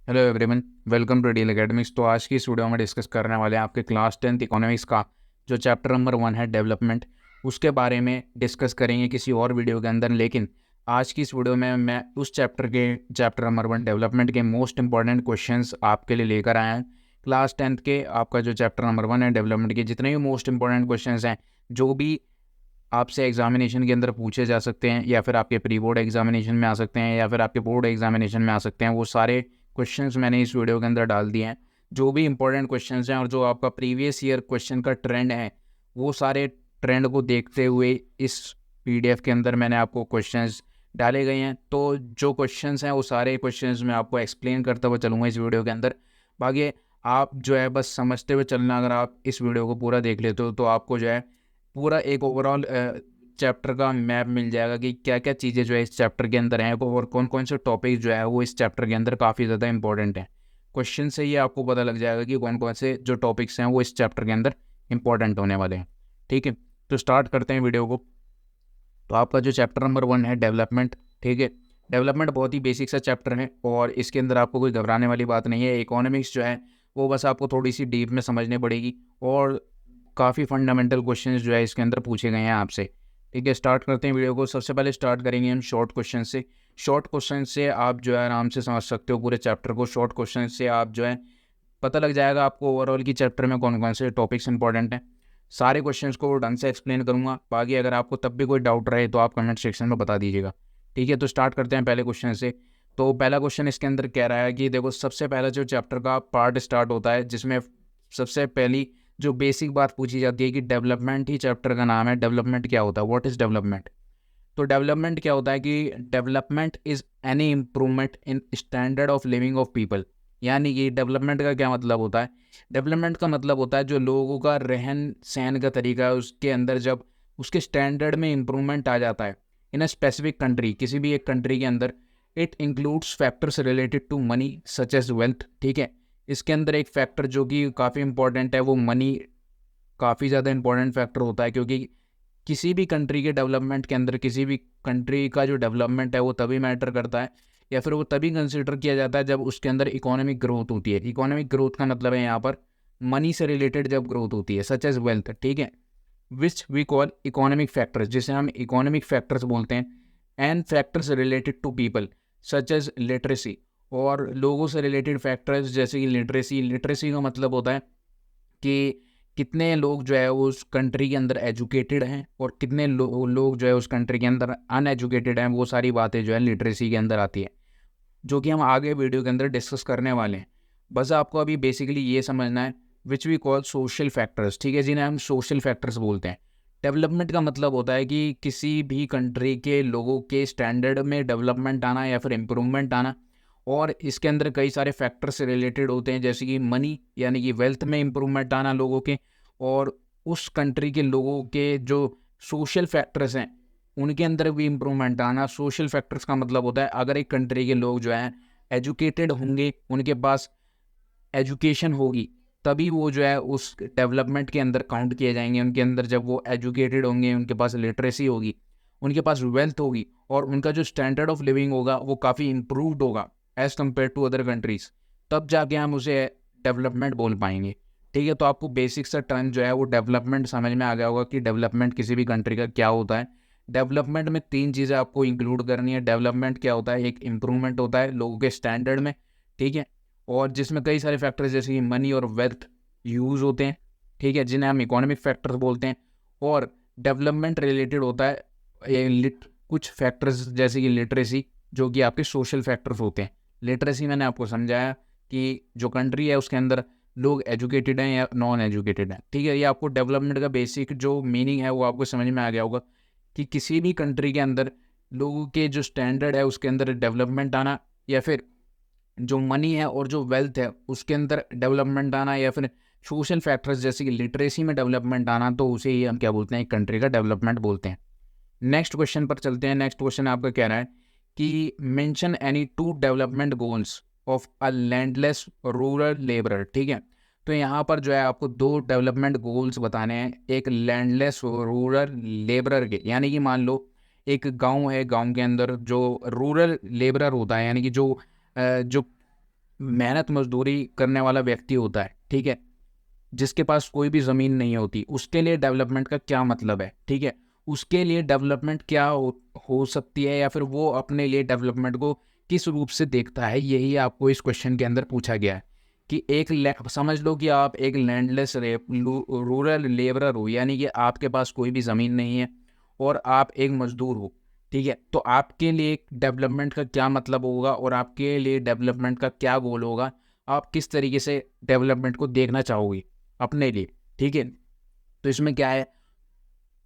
Hello everyone, welcome to Deal Academics. तो आज की इस वीडियो में डिस्कस करने वाले हैं आपके क्लास 10th इकोनॉमिक्स का जो चैप्टर नंबर 1 है डेवलपमेंट, उसके बारे में डिस्कस करेंगे किसी और वीडियो के अंदर। लेकिन आज की इस वीडियो में मैं उस चैप्टर नंबर 1 डेवलपमेंट के मोस्ट इंपॉर्टेंट क्वेश्चंस आपके लिए लेकर आया हूँ। क्लास 10th के आपका जो चैप्टर नंबर 1 है डेवलपमेंट के जितने भी मोस्ट इंपॉर्टेंट क्वेश्चंस हैं, जो भी आपसे एग्जामिनेशन के अंदर पूछे जा सकते हैं या फिर आपके प्री बोर्ड एग्जामिनेशन में आ सकते हैं या फिर आपके बोर्ड एग्जामिनेशन में आ सकते हैं, वो सारे क्वेश्चंस मैंने इस वीडियो के अंदर डाल दिए हैं। जो भी इंपॉर्टेंट क्वेश्चंस हैं और जो आपका प्रीवियस ईयर क्वेश्चन का ट्रेंड है, वो सारे ट्रेंड को देखते हुए इस पीडीएफ के अंदर मैंने आपको क्वेश्चंस डाले गए हैं। तो जो क्वेश्चंस हैं वो सारे क्वेश्चंस मैं आपको एक्सप्लेन करता हुआ चलूँगा इस वीडियो के अंदर। बाकी आप जो है बस समझते हुए चलना, अगर आप इस वीडियो को पूरा देख लेते हो तो आपको जो है पूरा एक ओवरऑल चैप्टर का मैप मिल जाएगा कि क्या क्या चीज़ें जो है इस चैप्टर के अंदर हैं और कौन कौन से टॉपिक जो है वो इस चैप्टर के अंदर काफ़ी ज़्यादा इंपॉर्टेंट हैं। क्वेश्चन से ही आपको पता लग जाएगा कि कौन कौन से जो टॉपिक्स हैं वो इस चैप्टर के अंदर इंपॉर्टेंट होने वाले हैं। ठीक है, तो स्टार्ट करते हैं वीडियो को। तो आपका जो चैप्टर नंबर 1 है डेवलपमेंट, ठीक है। डेवलपमेंट बहुत ही बेसिक सा चैप्टर है और इसके अंदर आपको कोई घबराने वाली बात नहीं है। इकोनॉमिक्स जो है वो बस आपको थोड़ी सी डीप में समझनी पड़ेगी और काफ़ी फंडामेंटल क्वेश्चंस जो है इसके अंदर पूछे गए हैं आपसे। ठीक है, स्टार्ट करते हैं वीडियो को। सबसे पहले स्टार्ट करेंगे हम शॉर्ट क्वेश्चन से। शॉर्ट क्वेश्चन से आप जो है आराम से समझ सकते हो पूरे चैप्टर को। शॉर्ट क्वेश्चन से आप जो है पता लग जाएगा आपको ओवरऑल की चैप्टर में कौन कौन से टॉपिक्स इंपॉर्टेंट हैं। सारे क्वेश्चंस को ढंग से एक्सप्लेन करूंगा। बाकी अगर आपको तब भी कोई डाउट रहे तो आप कमेंट सेक्शन में बता दीजिएगा। ठीक है, तो स्टार्ट करते हैं पहले क्वेश्चन से। तो पहला क्वेश्चन इसके अंदर कह रहा है कि देखो, सबसे पहला जो चैप्टर का पार्ट स्टार्ट होता है जिसमें सबसे पहली जो बेसिक बात पूछी जाती है कि डेवलपमेंट ही चैप्टर का नाम है। डेवलपमेंट क्या होता है, व्हाट इज डेवलपमेंट। तो डेवलपमेंट क्या होता है कि development is any improvement in standard of living of people. यानी कि डेवलपमेंट का क्या मतलब होता है। डेवलपमेंट का मतलब होता है जो लोगों का रहन सहन का तरीका है उसके अंदर जब उसके स्टैंडर्ड में इम्प्रूवमेंट आ जाता है इन अ स्पेसिफिक कंट्री, किसी भी एक कंट्री के अंदर। It includes factors related to money such as wealth. ठीक है, इसके अंदर एक फैक्टर जो कि काफ़ी इंपॉर्टेंट है वो मनी काफ़ी ज़्यादा इंपॉर्टेंट फैक्टर होता है, क्योंकि किसी भी कंट्री के डेवलपमेंट के अंदर किसी भी कंट्री का जो डेवलपमेंट है वो तभी मैटर करता है या फिर वो तभी कंसिडर किया जाता है जब उसके अंदर इकोनॉमिक ग्रोथ होती है। इकोनॉमिक ग्रोथ का मतलब है यहाँ पर मनी से रिलेटेड जब ग्रोथ होती है, सच एज वेल्थ। ठीक है, which we call economic factors, जिसे हम इकोनॉमिक फैक्टर्स बोलते हैं। And factors related to people such as literacy, और लोगों से रिलेटेड फैक्टर्स जैसे कि लिटरेसी। लिटरेसी का मतलब होता है कि कितने लोग जो है उस कंट्री के अंदर एजुकेटेड हैं और कितने लोग जो है उस कंट्री के अंदर अनएजुकेटेड हैं। वो सारी बातें जो है लिटरेसी के अंदर आती है, जो कि हम आगे वीडियो के अंदर डिस्कस करने वाले हैं। बस आपको अभी बेसिकली ये समझना है which we call social factors. ठीक है, जिन्हें हम सोशल फैक्टर्स बोलते हैं। डेवलपमेंट का मतलब होता है कि किसी भी कंट्री के लोगों के स्टैंडर्ड में डेवलपमेंट आना या फिर इम्प्रूवमेंट आना। और इसके अंदर कई सारे फैक्टर से रिलेटेड होते हैं, जैसे कि मनी यानी कि वेल्थ में इम्प्रूवमेंट आना लोगों के, और उस कंट्री के लोगों के जो सोशल फैक्टर्स हैं उनके अंदर भी इम्प्रूवमेंट आना। सोशल फैक्टर्स का मतलब होता है अगर एक कंट्री के लोग जो हैं एजुकेटेड होंगे, उनके पास एजुकेशन होगी, तभी वो जो है उस डेवलपमेंट के अंदर काउंट किए जाएंगे। उनके अंदर जब वो एजुकेटेड होंगे, उनके पास लिटरेसी होगी, उनके पास वेल्थ होगी और उनका जो स्टैंडर्ड ऑफ लिविंग होगा वो काफ़ी इम्प्रूव्ड होगा as compared to other countries, तब जाके हम उसे डेवलपमेंट बोल पाएंगे। ठीक है, तो आपको बेसिक सा टर्म जो है वो डेवलपमेंट समझ में आ गया होगा कि डेवलपमेंट किसी भी कंट्री का क्या होता है। डेवलपमेंट में 3 चीज़ें आपको इंक्लूड करनी है। डेवलपमेंट क्या होता है, एक इम्प्रूवमेंट होता है लोगों के स्टैंडर्ड में, ठीक है, और जिसमें कई सारे फैक्टर्स जैसे कि मनी और वेल्थ यूज़ होते हैं। ठीक है, जिन्हें हम इकोनॉमिक फैक्टर्स बोलते हैं। और डेवलपमेंट रिलेटेड होता है कुछ फैक्टर्स जैसे कि लिटरेसी, जो कि आपके सोशल फैक्टर्स होते हैं। लिटरेसी मैंने आपको समझाया कि जो कंट्री है उसके अंदर लोग एजुकेटेड हैं या नॉन एजुकेटेड हैं। ठीक है, ये आपको डेवलपमेंट का बेसिक जो मीनिंग है वो आपको समझ में आ गया होगा कि किसी भी कंट्री के अंदर लोगों के जो स्टैंडर्ड है उसके अंदर डेवलपमेंट आना, या फिर जो मनी है और जो वेल्थ है उसके अंदर डेवलपमेंट आना, या फिर सोशल फैक्टर्स जैसे कि लिटरेसी में डेवलपमेंट आना, तो उसे ही हम क्या बोलते हैं, एक कंट्री का डेवलपमेंट बोलते हैं। नेक्स्ट क्वेश्चन पर चलते हैं। नेक्स्ट क्वेश्चन आपका कह रहा है कि mention any 2 development goals of a landless rural labourer. ठीक है, तो यहाँ पर जो है आपको 2 डेवलपमेंट गोल्स बताने हैं एक लैंडलेस रूरल लेबरर के। यानी कि मान लो एक गांव है, गांव के अंदर जो रूरल लेबरर होता है, यानी कि जो मेहनत मजदूरी करने वाला व्यक्ति होता है, ठीक है, जिसके पास कोई भी ज़मीन नहीं होती, उसके लिए डेवलपमेंट का क्या मतलब है, ठीक है, उसके लिए डेवलपमेंट क्या हो सकती है, या फिर वो अपने लिए डेवलपमेंट को किस रूप से देखता है, यही आपको इस क्वेश्चन के अंदर पूछा गया है। कि समझ लो कि आप एक लैंडलेस रूरल लेबरर हो, यानी कि आपके पास कोई भी ज़मीन नहीं है और आप एक मजदूर हो, ठीक है, तो आपके लिए डेवलपमेंट का क्या मतलब होगा और आपके लिए डेवलपमेंट का क्या गोल होगा, आप किस तरीके से डेवलपमेंट को देखना चाहोगे अपने लिए, ठीक है। तो इसमें क्या है,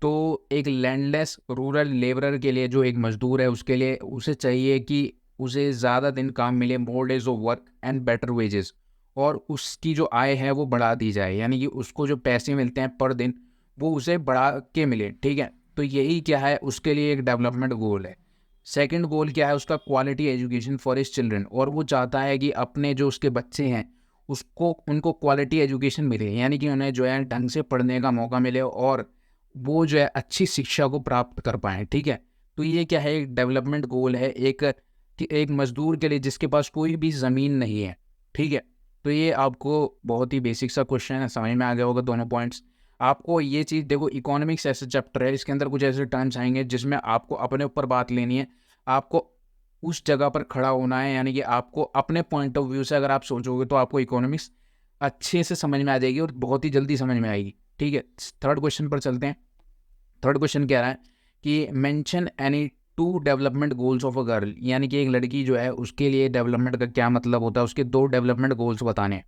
तो एक लैंडलेस रूरल लेबरर के लिए, जो एक मजदूर है, उसके लिए उसे चाहिए कि उसे ज़्यादा दिन काम मिले, more days of work and better wages, और उसकी जो आय है वो बढ़ा दी जाए, यानी कि उसको जो पैसे मिलते हैं पर दिन वो उसे बढ़ा के मिले, ठीक है। तो यही क्या है, उसके लिए एक डेवलपमेंट गोल है। सेकंड गोल क्या है उसका, quality education for his children, और वो चाहता है कि अपने जो उसके बच्चे हैं उसको उनको क्वालिटी एजुकेशन मिले, यानी कि उन्हें जो है ढंग से पढ़ने का मौका मिले और वो जो है अच्छी शिक्षा को प्राप्त कर पाएँ, ठीक है। तो ये क्या है, एक डेवलपमेंट गोल है एक, कि एक मज़दूर के लिए जिसके पास कोई भी ज़मीन नहीं है, ठीक है। तो ये आपको बहुत ही बेसिक सा क्वेश्चन है, समझ में आ गया होगा दोनों पॉइंट्स। आपको ये चीज़ देखो, इकोनॉमिक्स ऐसे चैप्टर है, इसके अंदर कुछ ऐसे टर्म्स आएँगे जिसमें आपको अपने ऊपर बात लेनी है, आपको उस जगह पर खड़ा होना है, यानी कि आपको अपने पॉइंट ऑफ व्यू से अगर आप सोचोगे तो आपको इकोनॉमिक्स अच्छे से समझ में आ जाएगी और बहुत ही जल्दी समझ में आएगी, ठीक है। थर्ड क्वेश्चन पर चलते हैं। थर्ड क्वेश्चन कह रहा है कि mention any two development goals of a girl, यानी कि एक लड़की जो है उसके लिए डेवलपमेंट का क्या मतलब होता है, उसके दो डेवलपमेंट गोल्स बताने हैं।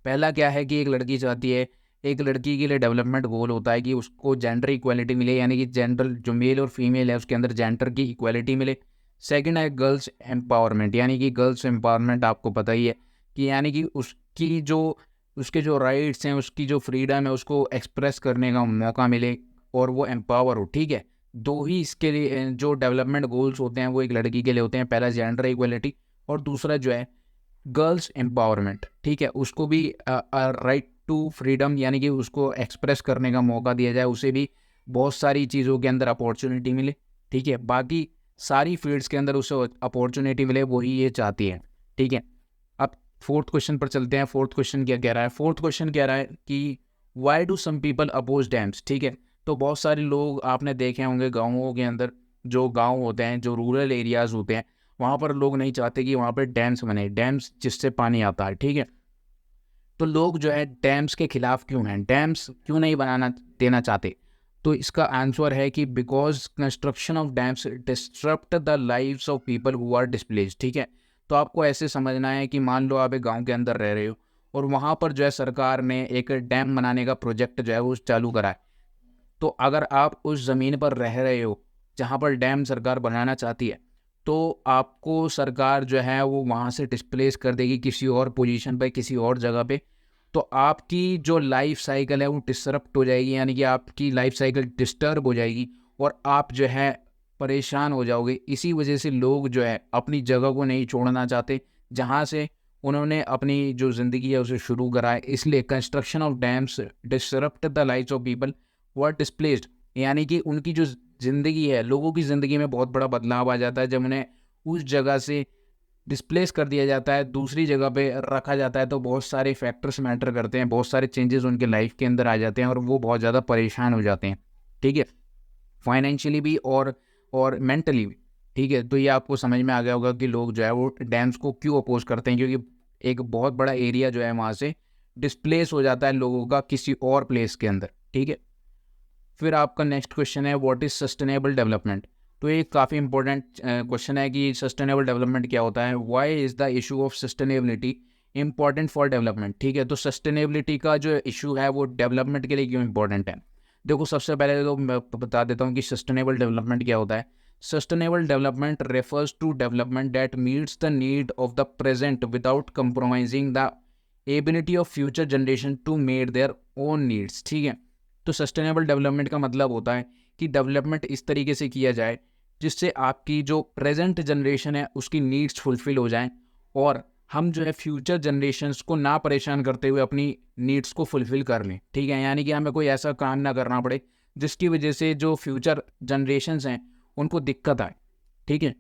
पहला क्या है कि एक लड़की चाहती है, एक लड़की के लिए डेवलपमेंट गोल होता है कि उसको जेंडर इक्वालिटी मिले, यानी कि जेंडर जो मेल और फीमेल है उसके अंदर जेंडर की इक्वालिटी मिले। सेकंड है गर्ल्स एम्पावरमेंट, यानी कि गर्ल्स एम्पावरमेंट आपको पता ही है कि यानी कि उसकी जो उसके जो राइट्स हैं, उसकी जो फ्रीडम है, उसको एक्सप्रेस करने का मौका मिले और वो एम्पावर हो, ठीक है। दो ही इसके लिए जो डेवलपमेंट गोल्स होते हैं वो एक लड़की के लिए होते हैं, पहला जेंडर इक्वलिटी और दूसरा जो है गर्ल्स एम्पावरमेंट, ठीक है। उसको भी राइट टू फ्रीडम, यानी कि उसको एक्सप्रेस करने का मौका दिया जाए, उसे भी बहुत सारी चीज़ों के अंदर अपॉर्चुनिटी मिले, ठीक है। बाकी सारी फील्ड्स के अंदर उसे अपॉर्चुनिटी मिले, वही ये चाहती है, ठीक है। अब फोर्थ क्वेश्चन पर चलते हैं। फोर्थ क्वेश्चन क्या कह रहा है, फोर्थ क्वेश्चन कह रहा है कि why do some people oppose dams, ठीक है। तो बहुत सारे लोग आपने देखे होंगे गाँवों के अंदर, जो गाँव होते हैं, जो रूरल एरियाज़ होते हैं, वहाँ पर लोग नहीं चाहते कि वहाँ पर डैम्स बने, डैम्स जिससे पानी आता है, ठीक है। तो लोग जो है डैम्स के खिलाफ क्यों हैं, डैम्स क्यों नहीं बनाना देना चाहते, तो इसका आंसर है कि because construction of dams disturb the lives of people who are displaced, ठीक है। तो आपको ऐसे समझना है कि मान लो आप एक गांव के अंदर रह रहे हो और वहाँ पर जो है सरकार ने एक डैम बनाने का प्रोजेक्ट जो है वो चालू करा है। तो अगर आप उस ज़मीन पर रह रहे हो जहाँ पर डैम सरकार बनाना चाहती है, तो आपको सरकार जो है वो वहाँ से डिस्प्लेस कर देगी किसी और पोजीशन पे, किसी और जगह पे। तो आपकी जो लाइफ साइकिल है वो डिसरप्ट हो जाएगी, यानी कि आपकी लाइफ साइकिल डिस्टर्ब हो जाएगी और आप जो है परेशान हो जाओगे। इसी वजह से लोग जो है अपनी जगह को नहीं छोड़ना चाहते जहाँ से उन्होंने अपनी जो ज़िंदगी है उसे शुरू करा है। इसलिए construction of dams disrupt the lives of people were displaced, यानी कि उनकी जो ज़िंदगी है, लोगों की ज़िंदगी में बहुत बड़ा बदलाव आ जाता है जब उन्हें उस जगह से डिस्प्लेस कर दिया जाता है, दूसरी जगह पे रखा जाता है। तो बहुत सारे फैक्टर्स मैटर करते हैं, बहुत सारे चेंजेस उनके लाइफ के अंदर आ जाते हैं और वो बहुत ज़्यादा परेशान हो जाते हैं, ठीक है, फाइनेंशियली भी और मेंटली भी, ठीक है। तो ये आपको समझ में आ गया होगा कि लोग जो है वो डैम्स को क्यों अपोज करते हैं, क्योंकि एक बहुत बड़ा एरिया जो है वहाँ से डिस्प्लेस हो जाता है लोगों का किसी और प्लेस के अंदर, ठीक है। फिर आपका नेक्स्ट क्वेश्चन है व्हाट इज़ सस्टेनेबल डेवलपमेंट। तो ये काफ़ी इंपॉर्टेंट क्वेश्चन है कि सस्टेनेबल डेवलपमेंट क्या होता है, why is the issue of sustainability important for development, ठीक है। तो सस्टेनेबिलिटी का जो इशू है वो डेवलपमेंट के लिए क्यों इंपॉर्टेंट है। देखो सबसे पहले तो मैं बता देता हूँ कि सस्टेनेबल डेवलपमेंट क्या होता है। Sustainable development refers to development that meets the need of the present without compromising the ability of future generation to meet their own needs, ठीक है। तो सस्टेनेबल डेवलपमेंट का मतलब होता है कि डेवलपमेंट इस तरीके से किया जाए जिससे आपकी जो प्रेजेंट जनरेशन है उसकी नीड्स फुलफिल हो जाएं और हम जो है फ्यूचर जनरेशन्स को ना परेशान करते हुए अपनी नीड्स को फुलफिल कर लें, ठीक है। यानी कि हमें कोई ऐसा काम ना करना पड़े जिसकी वजह से जो फ्यूचर जनरेशन्स हैं उनको दिक्कत आए, ठीक है।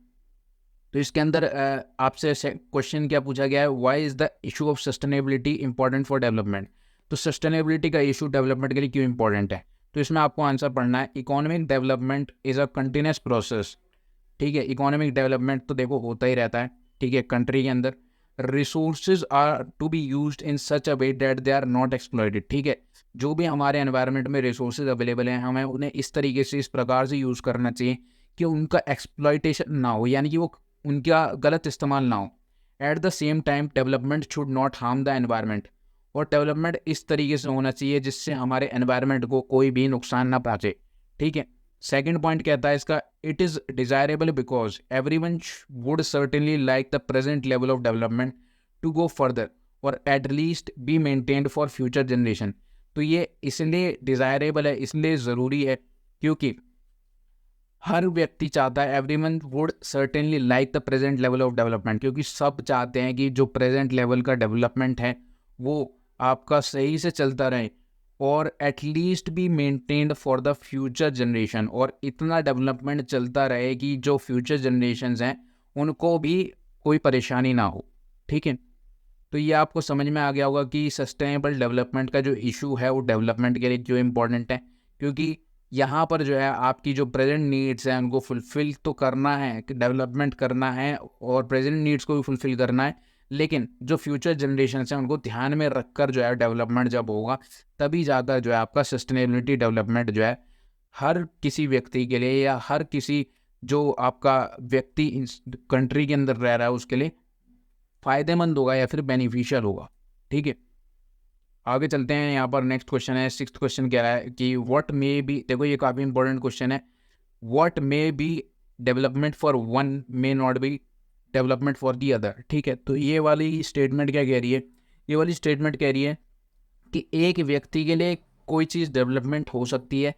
तो इसके अंदर आपसे क्वेश्चन क्या पूछा गया है, why is the issue of sustainability important for development. तो सस्टेनेबिलिटी का इशू डेवलपमेंट के लिए क्यों इंपॉर्टेंट है, तो इसमें आपको आंसर पढ़ना है, economic development is a continuous process. ठीक है, इकोनॉमिक डेवलपमेंट तो देखो होता ही रहता है, ठीक है, कंट्री के अंदर resources are to be used in such a way that they are not exploited. ठीक है, जो भी हमारे एनवायरनमेंट में रिसोर्सेज अवेलेबल हैं, हमें उन्हें इस तरीके से, इस प्रकार से यूज़ करना चाहिए कि उनका एक्सप्लॉइटेशन ना हो, यानी कि वो उनका गलत इस्तेमाल ना हो। At the same time development should not harm the environment, और डेवलपमेंट इस तरीके से होना चाहिए जिससे हमारे एनवायरनमेंट को कोई भी नुकसान ना पहुंचे। ठीक है, सेकंड पॉइंट कहता है इसका, it is desirable because everyone would certainly like the present level of development to go further or at least be maintained for future generation. तो ये इसलिए डिजायरेबल है, इसलिए ज़रूरी है क्योंकि हर व्यक्ति चाहता है, everyone would certainly like the present level of development, क्योंकि सब चाहते हैं कि जो प्रेजेंट लेवल का डेवलपमेंट है वो आपका सही से चलता रहे और एटलीस्ट भी maintained for the future generation, और इतना डेवलपमेंट चलता रहे कि जो फ्यूचर जनरेशन्स हैं उनको भी कोई परेशानी ना हो। ठीक है, तो ये आपको समझ में आ गया होगा कि सस्टेनेबल डेवलपमेंट का जो इशू है वो डेवलपमेंट के लिए क्यों इम्पोर्टेंट है, क्योंकि यहाँ पर जो है आपकी जो प्रेजेंट नीड्स हैं उनको फुलफ़िल तो करना है, कि डेवलपमेंट करना है और प्रेजेंट नीड्स को भी फुलफ़िल करना है, लेकिन जो फ्यूचर जनरेशन हैं उनको ध्यान में रखकर जो है डेवलपमेंट जब होगा तभी जाकर जो है आपका सस्टेनेबिलिटी डेवलपमेंट जो है हर किसी व्यक्ति के लिए या हर किसी जो आपका व्यक्ति इस कंट्री के अंदर रह रहा है उसके लिए फ़ायदेमंद होगा या फिर बेनिफिशियल होगा। ठीक है, आगे चलते हैं। यहाँ पर नेक्स्ट क्वेश्चन है, सिक्स्थ क्वेश्चन कह रहा है कि व्हाट मे बी, देखो ये काफ़ी इंपॉर्टेंट क्वेश्चन है, what may be development for one may not be development for the other. ठीक है, तो ये वाली स्टेटमेंट क्या कह रही है, ये वाली स्टेटमेंट कह रही है कि एक व्यक्ति के लिए कोई चीज़ डेवलपमेंट हो सकती है,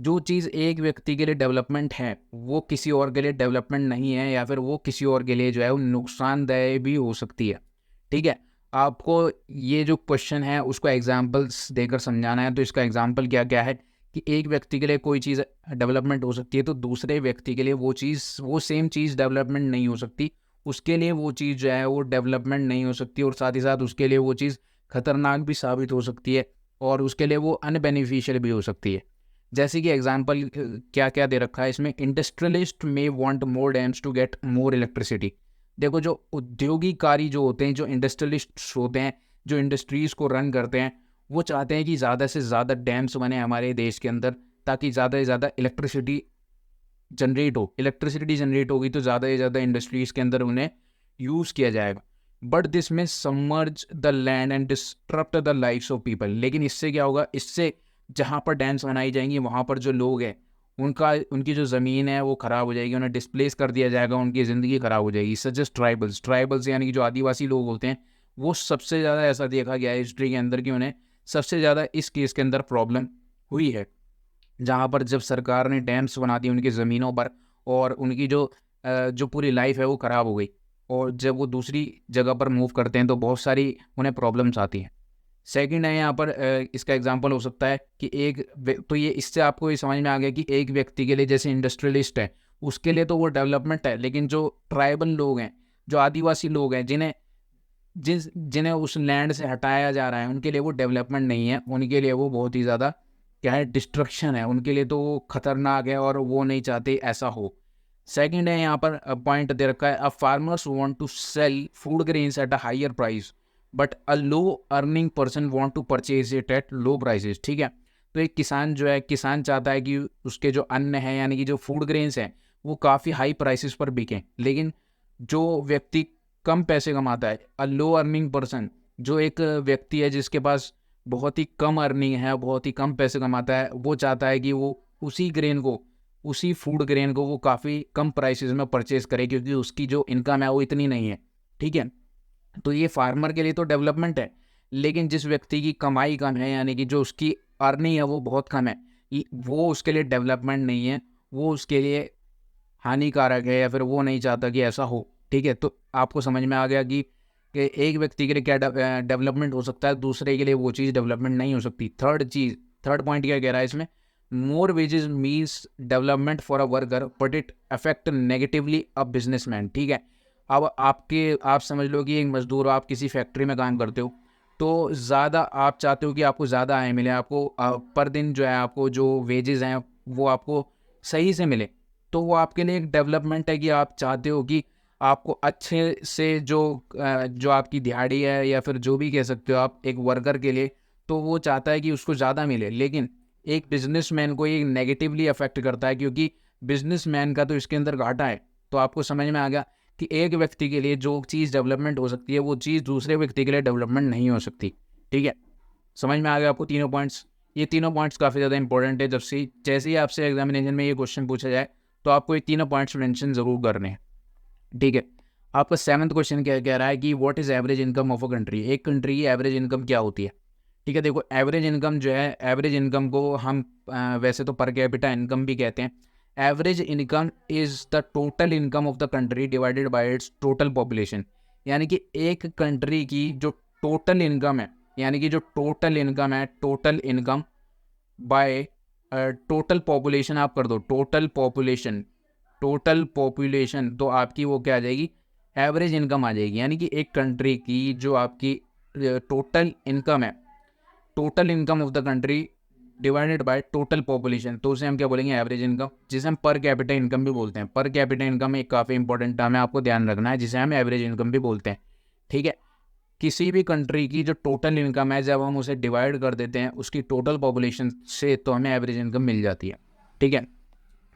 जो चीज़ एक व्यक्ति के लिए डेवलपमेंट है वो किसी और के लिए डेवलपमेंट नहीं है, या फिर वो किसी और के लिए जो है वो नुकसानदेह भी हो सकती है। ठीक है, आपको ये जो क्वेश्चन है उसको एग्जांपल्स देकर समझाना है। तो इसका एग्जांपल क्या क्या है कि एक व्यक्ति के लिए कोई चीज़ डेवलपमेंट हो सकती है तो दूसरे व्यक्ति के लिए वो चीज़, वो सेम चीज़ डेवलपमेंट नहीं हो सकती, उसके लिए वो चीज़ जो है वो डेवलपमेंट नहीं हो सकती, और साथ ही साथ उसके लिए वो चीज़ खतरनाक भी साबित हो सकती है और उसके लिए वो अनबेनिफिशियल भी हो सकती है। जैसे कि एग्जांपल क्या क्या दे रखा है इसमें, industrialist may want more dams to get more electricity. देखो जो उद्योगिकारी जो होते हैं, जो इंडस्ट्रियलिस्ट होते हैं, जो इंडस्ट्रीज़ को रन करते हैं, वो चाहते हैं कि ज़्यादा से ज़्यादा डैम्स बने हमारे देश के अंदर ताकि ज़्यादा से ज़्यादा इलेक्ट्रिसिटी जनरेट हो। इलेक्ट्रिसिटी जनरेट होगी तो ज़्यादा से ज़्यादा इंडस्ट्रीज़ के अंदर उन्हें यूज़ किया जाएगा। But this may submerge the land and disturb the lifes of people. लेकिन इससे क्या होगा, इससे जहाँ पर डैम्स बनाई जाएंगी वहाँ पर जो लोग हैं उनकी जो ज़मीन है वो ख़राब हो जाएगी, उन्हें डिस्प्लेस कर दिया जाएगा, उनकी ज़िंदगी ख़राब हो जाएगी। सजेस्ट ट्राइबल्स यानी कि जो आदिवासी लोग होते हैं वो सबसे ज़्यादा ऐसा देखा गया है हिस्ट्री के अंदर कि उन्हें सबसे ज़्यादा इस केस के अंदर प्रॉब्लम हुई है, जहाँ पर जब सरकार ने डैम्स बना दिए उनकी ज़मीनों पर और उनकी जो पूरी लाइफ है वो ख़राब हो गई, और जब वो दूसरी जगह पर मूव करते हैं तो बहुत सारी उन्हें प्रॉब्लम्स आती हैं। सेकंड है यहाँ पर इसका एग्जांपल हो सकता है कि तो ये इससे आपको ये समझ में आ गया कि एक व्यक्ति के लिए जैसे इंडस्ट्रियलिस्ट है उसके लिए तो वो डेवलपमेंट है, लेकिन जो ट्राइबल लोग हैं, जो आदिवासी लोग हैं, जिन्हें उस लैंड से हटाया जा रहा है उनके लिए वो डेवलपमेंट नहीं है, उनके लिए वो बहुत ही ज़्यादा क्या है, डिस्ट्रक्शन है, उनके लिए तो वो खतरनाक है और वो नहीं चाहते ऐसा हो। सेकंड है यहाँ पर पॉइंट दे रखा है, a farmers want to sell food grains at a higher price but a low earning person want to purchase it at low prices. ठीक है, तो एक किसान जो है, किसान चाहता है कि उसके जो अन्न है यानी कि जो फूड ग्रेन्स हैं वो काफ़ी हाई प्राइसेस पर बिकें, लेकिन जो व्यक्ति कम पैसे कमाता है, अ लो अर्निंग पर्सन, जो एक व्यक्ति है जिसके पास बहुत ही कम अर्निंग है, बहुत ही कम पैसे कमाता है, वो चाहता है कि वो उसी फूड ग्रेन को वो काफ़ी कम प्राइसेस में परचेज करे क्योंकि उसकी जो इनकम है वो इतनी नहीं है। ठीक है, तो ये फार्मर के लिए तो डेवलपमेंट है, लेकिन जिस व्यक्ति की कमाई कम है यानी कि जो उसकी अर्निंग है वो बहुत कम है, वो उसके लिए डेवलपमेंट नहीं है, वो उसके लिए हानिकारक है या फिर वो नहीं चाहता कि ऐसा हो। ठीक है, तो आपको समझ में आ गया कि एक व्यक्ति के लिए क्या डेवलपमेंट हो सकता है, दूसरे के लिए वो चीज़ डेवलपमेंट नहीं हो सकती। थर्ड पॉइंट क्या कह रहा है इसमें, more wages means development for a worker but it affect negatively a businessman. ठीक है, अब आप समझ लो कि एक मजदूर हो, आप किसी फैक्ट्री में काम करते हो, तो ज़्यादा आप चाहते हो कि आपको ज़्यादा आय मिले, आपको पर दिन जो है आपको जो वेजेस हैं वो आपको सही से मिले। तो वो आपके लिए एक डेवलपमेंट है कि आप चाहते हो कि आपको अच्छे से जो आपकी दिहाड़ी है या फिर जो भी कह सकते हो आप एक वर्कर के लिए, तो वो चाहता है कि उसको ज़्यादा मिले। लेकिन एक बिजनेसमैन को ये नेगेटिवली अफेक्ट करता है, क्योंकि बिजनेसमैन का तो इसके अंदर घाटा है। तो आपको समझ में आ गया कि एक व्यक्ति के लिए जो चीज़ डेवलपमेंट हो सकती है वो चीज़ दूसरे व्यक्ति के लिए डेवलपमेंट नहीं हो सकती। ठीक है, समझ में आ गया आपको तीनों पॉइंट्स। ये तीनों पॉइंट्स काफ़ी ज़्यादा इंपॉर्टेंट है। जैसे ही आपसे एग्जामिनेशन में ये क्वेश्चन पूछा जाए तो आपको ये तीनों पॉइंट्स मेंशन ज़रूर करने हैं। ठीक है, आपका 7th क्वेश्चन क्या कह रहा है कि what is average income of a country. एक कंट्री की एवरेज इनकम क्या होती है। ठीक है, देखो एवरेज इनकम जो है, एवरेज इनकम को हम वैसे तो पर कैपिटा इनकम भी कहते हैं। Average income is the total income of the country divided by it's total population. यानी कि एक कंट्री की जो टोटल इनकम है, यानी कि जो टोटल इनकम है, total income by total population आप कर दो, टोटल पॉपुलेशन तो आपकी वो क्या आ जाएगी, एवरेज इनकम आ जाएगी। यानी कि एक कंट्री की जो आपकी टोटल इनकम है, total income of the country divided by total population, तो उसे हम क्या बोलेंगे, एवरेज इनकम, जिसे हम पर कैपिटा इनकम भी बोलते हैं। पर कैपिटा इनकम एक काफ़ी इंपॉर्टेंट टर्म है, आपको ध्यान रखना है, जिसे हम एवरेज इनकम भी बोलते हैं। ठीक है, किसी भी कंट्री की जो टोटल इनकम है, जब हम उसे डिवाइड कर देते हैं उसकी टोटल पॉपुलेशन से, तो हमें एवरेज इनकम मिल जाती है। ठीक है,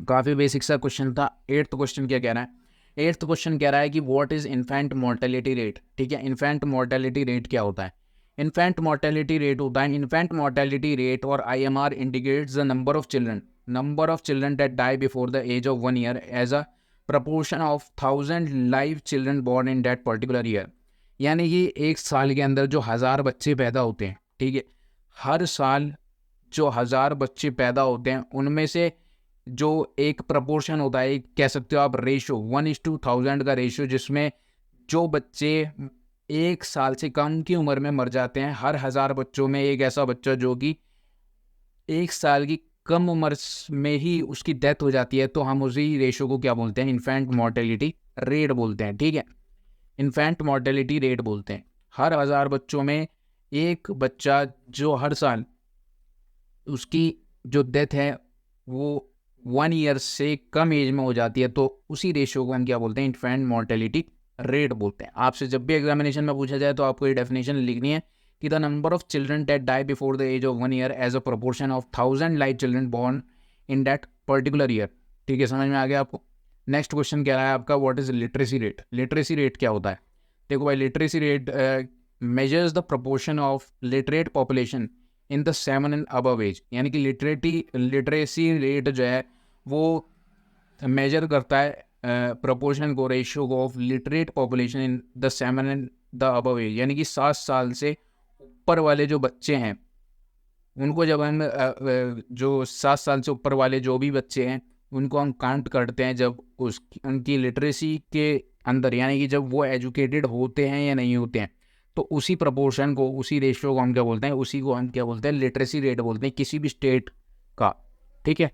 काफ़ी बेसिक सा क्वेश्चन था। 8th क्वेश्चन क्या कह रहा है, 8th क्वेश्चन कह रहा है कि what is infant mortality rate. ठीक है, इन्फेंट मोर्टेलिटी रेट क्या होता है। इन्फेंट मोर्टेलिटी रेट होता है, इन्फेंट मोर्टेलिटी रेट और IMR indicates the number of children that die before the age of 1 year as a proportion of 1000 live children born in that particular year. यानी कि एक साल के अंदर जो 1000 बच्चे पैदा होते हैं, ठीक है, हर साल जो 1000 बच्चे पैदा होते हैं उनमें से जो एक प्रपोर्शन होता है, एक कह सकते हो आप रेशो, 1:1000 का रेशो, जिसमें जो बच्चे एक साल से कम की उम्र में मर जाते हैं, हर 1000 बच्चों में एक ऐसा बच्चा जो कि एक साल की कम उम्र में ही उसकी डेथ हो जाती है, तो हम उसी रेशो को क्या बोलते हैं, इन्फेंट मोर्टेलिटी रेट बोलते हैं। ठीक है, इन्फेंट मोर्टेलिटी रेट बोलते हैं। हर 1000 बच्चों में एक बच्चा जो हर साल उसकी जो डेथ है वो 1 ईयर से कम एज में हो जाती है, तो उसी रेशियो को हम क्या बोलते हैं, इन्फेंट मोर्टेलिटी रेट बोलते हैं। आपसे जब भी एग्जामिनेशन में पूछा जाए तो आपको ये डेफिनेशन लिखनी है कि the number of children that die before the age of 1 year as a proportion of 1000 live children born in that particular year. ठीक है, समझ में आ गया आपको। नेक्स्ट क्वेश्चन कह रहा है आपका, what is literacy rate. Literacy rate क्या होता है। देखो भाई, literacy rate measures the proportion of literate population in the 7 and above age. यानी कि लिटरेसी रेट जो है वो मेजर करता है प्रोपोर्शन को, रेशियो को of literate population in the 7 and the above age. यानी कि 7 साल से ऊपर वाले जो बच्चे हैं उनको जब हम जो 7 साल से ऊपर वाले जो भी बच्चे हैं उनको हम काउंट करते हैं, जब उनकी लिटरेसी के अंदर, यानी कि जब वो एजुकेटेड होते हैं या नहीं होते हैं, तो उसी प्रपोर्शन को, उसी रेशियो को हम क्या बोलते हैं, उसी को हम क्या बोलते हैं, लिटरेसी रेट बोलते हैं, किसी भी स्टेट का। ठीक है,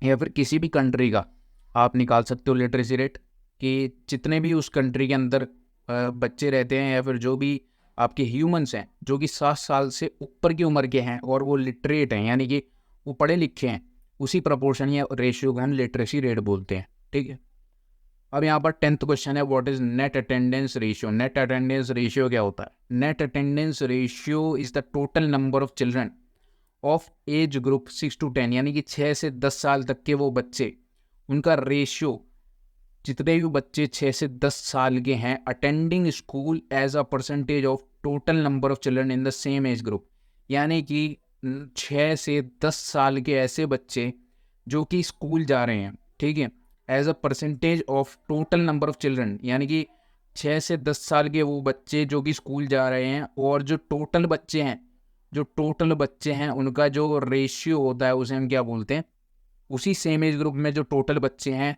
या फिर किसी भी कंट्री का आप निकाल सकते हो लिटरेसी रेट, कि जितने भी उस कंट्री के अंदर बच्चे रहते हैं या फिर जो भी आपके ह्यूमंस हैं जो कि 7 साल से ऊपर की उम्र के हैं और वो लिटरेट हैं, यानी कि वो पढ़े लिखे हैं, उसी प्रपोर्शन या रेशियो को हम लिटरेसी रेट बोलते हैं। ठीक है, अब यहाँ पर 10th क्वेश्चन है, what is net attendance ratio. Net attendance ratio क्या होता है। Net attendance ratio is the total number of children of age group 6 to 10, यानी कि 6 से 10 साल तक के वो बच्चे, उनका रेशियो, जितने भी बच्चे 6 से 10 साल के हैं, attending school as a percentage of total number of children in the same age group. यानी कि 6 से 10 साल के ऐसे बच्चे जो कि स्कूल जा रहे हैं, ठीक है, as a percentage of total number of children, यानी कि 6 से 10 साल के वो बच्चे जो कि स्कूल जा रहे हैं, और जो टोटल बच्चे हैं, उनका जो रेशियो होता है उसे हम क्या बोलते हैं, उसी सेम एज ग्रुप में जो टोटल बच्चे हैं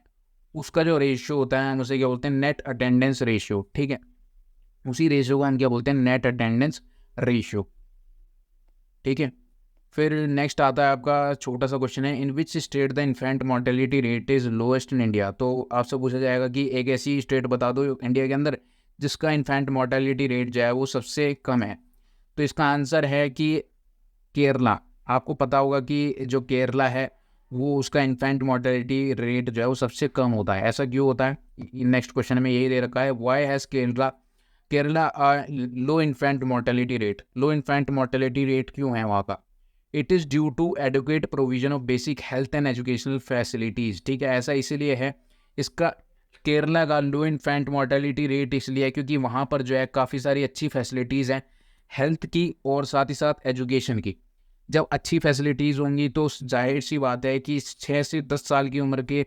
उसका जो रेशियो होता है हम उसे क्या बोलते हैं, नेट अटेंडेंस रेशियो। ठीक है, उसी रेशियो को हम क्या बोलते हैं, नेट अटेंडेंस रेशियो। ठीक है, फिर नेक्स्ट आता है आपका छोटा सा क्वेश्चन है, in which state the infant mortality rate is lowest in India. तो आपसे पूछा जाएगा कि एक ऐसी स्टेट बता दो इंडिया के अंदर जिसका इन्फेंट मोर्टेलिटी रेट जो है वो सबसे कम है। तो इसका आंसर है कि केरला। आपको पता होगा कि जो केरला है वो उसका इन्फेंट मोर्टेलिटी रेट जो है वो सबसे कम होता है। ऐसा क्यों होता है, नेक्स्ट क्वेश्चन में यही दे रखा है, why has Kerala Kerala low infant mortality rate. Low infant mortality rate क्यों है वहाँ का? It is due to adequate provision of basic health and educational facilities. ठीक है, ऐसा इसीलिए है इसका केरला का लो इन्फेंट मोर्टेलिटी रेट इसलिए है क्योंकि वहाँ पर जो है काफ़ी सारी अच्छी फैसिलिटीज़ हैं हेल्थ की और साथ ही साथ एजुकेशन की। जब अच्छी फैसिलिटीज़ होंगी तो जाहिर सी बात है कि 6 से 10 साल की उम्र के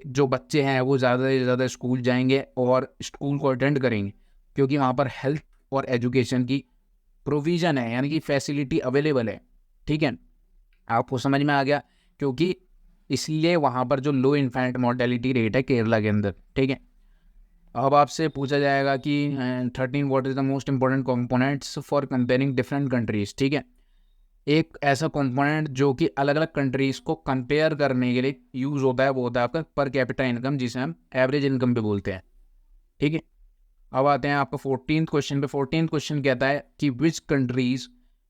जो बच्चे हैं वो ज़्यादा से ज़्यादा स्कूल जाएंगे और स्कूल को अटेंड करेंगे क्योंकि वहाँ पर हेल्थ और एजुकेशन की प्रोविज़न है, यानी कि फैसिलिटी अवेलेबल है। ठीक है, आपको समझ में आ गया, क्योंकि इसलिए वहाँ पर जो लो इन्फेंट मोर्टेलिटी रेट है केरला के अंदर। ठीक है, अब आपसे पूछा जाएगा कि 13 what is the most important components for comparing different countries. ठीक है, एक ऐसा कंपोनेंट जो कि अलग अलग कंट्रीज़ को कंपेयर करने के लिए यूज़ होता है वो होता है आपका पर कैपिटा इनकम, जिसे हम एवरेज इनकम भी बोलते हैं। ठीक है, अब आते हैं आपका 14th क्वेश्चन पे। 14th क्वेश्चन कहता है कि which countries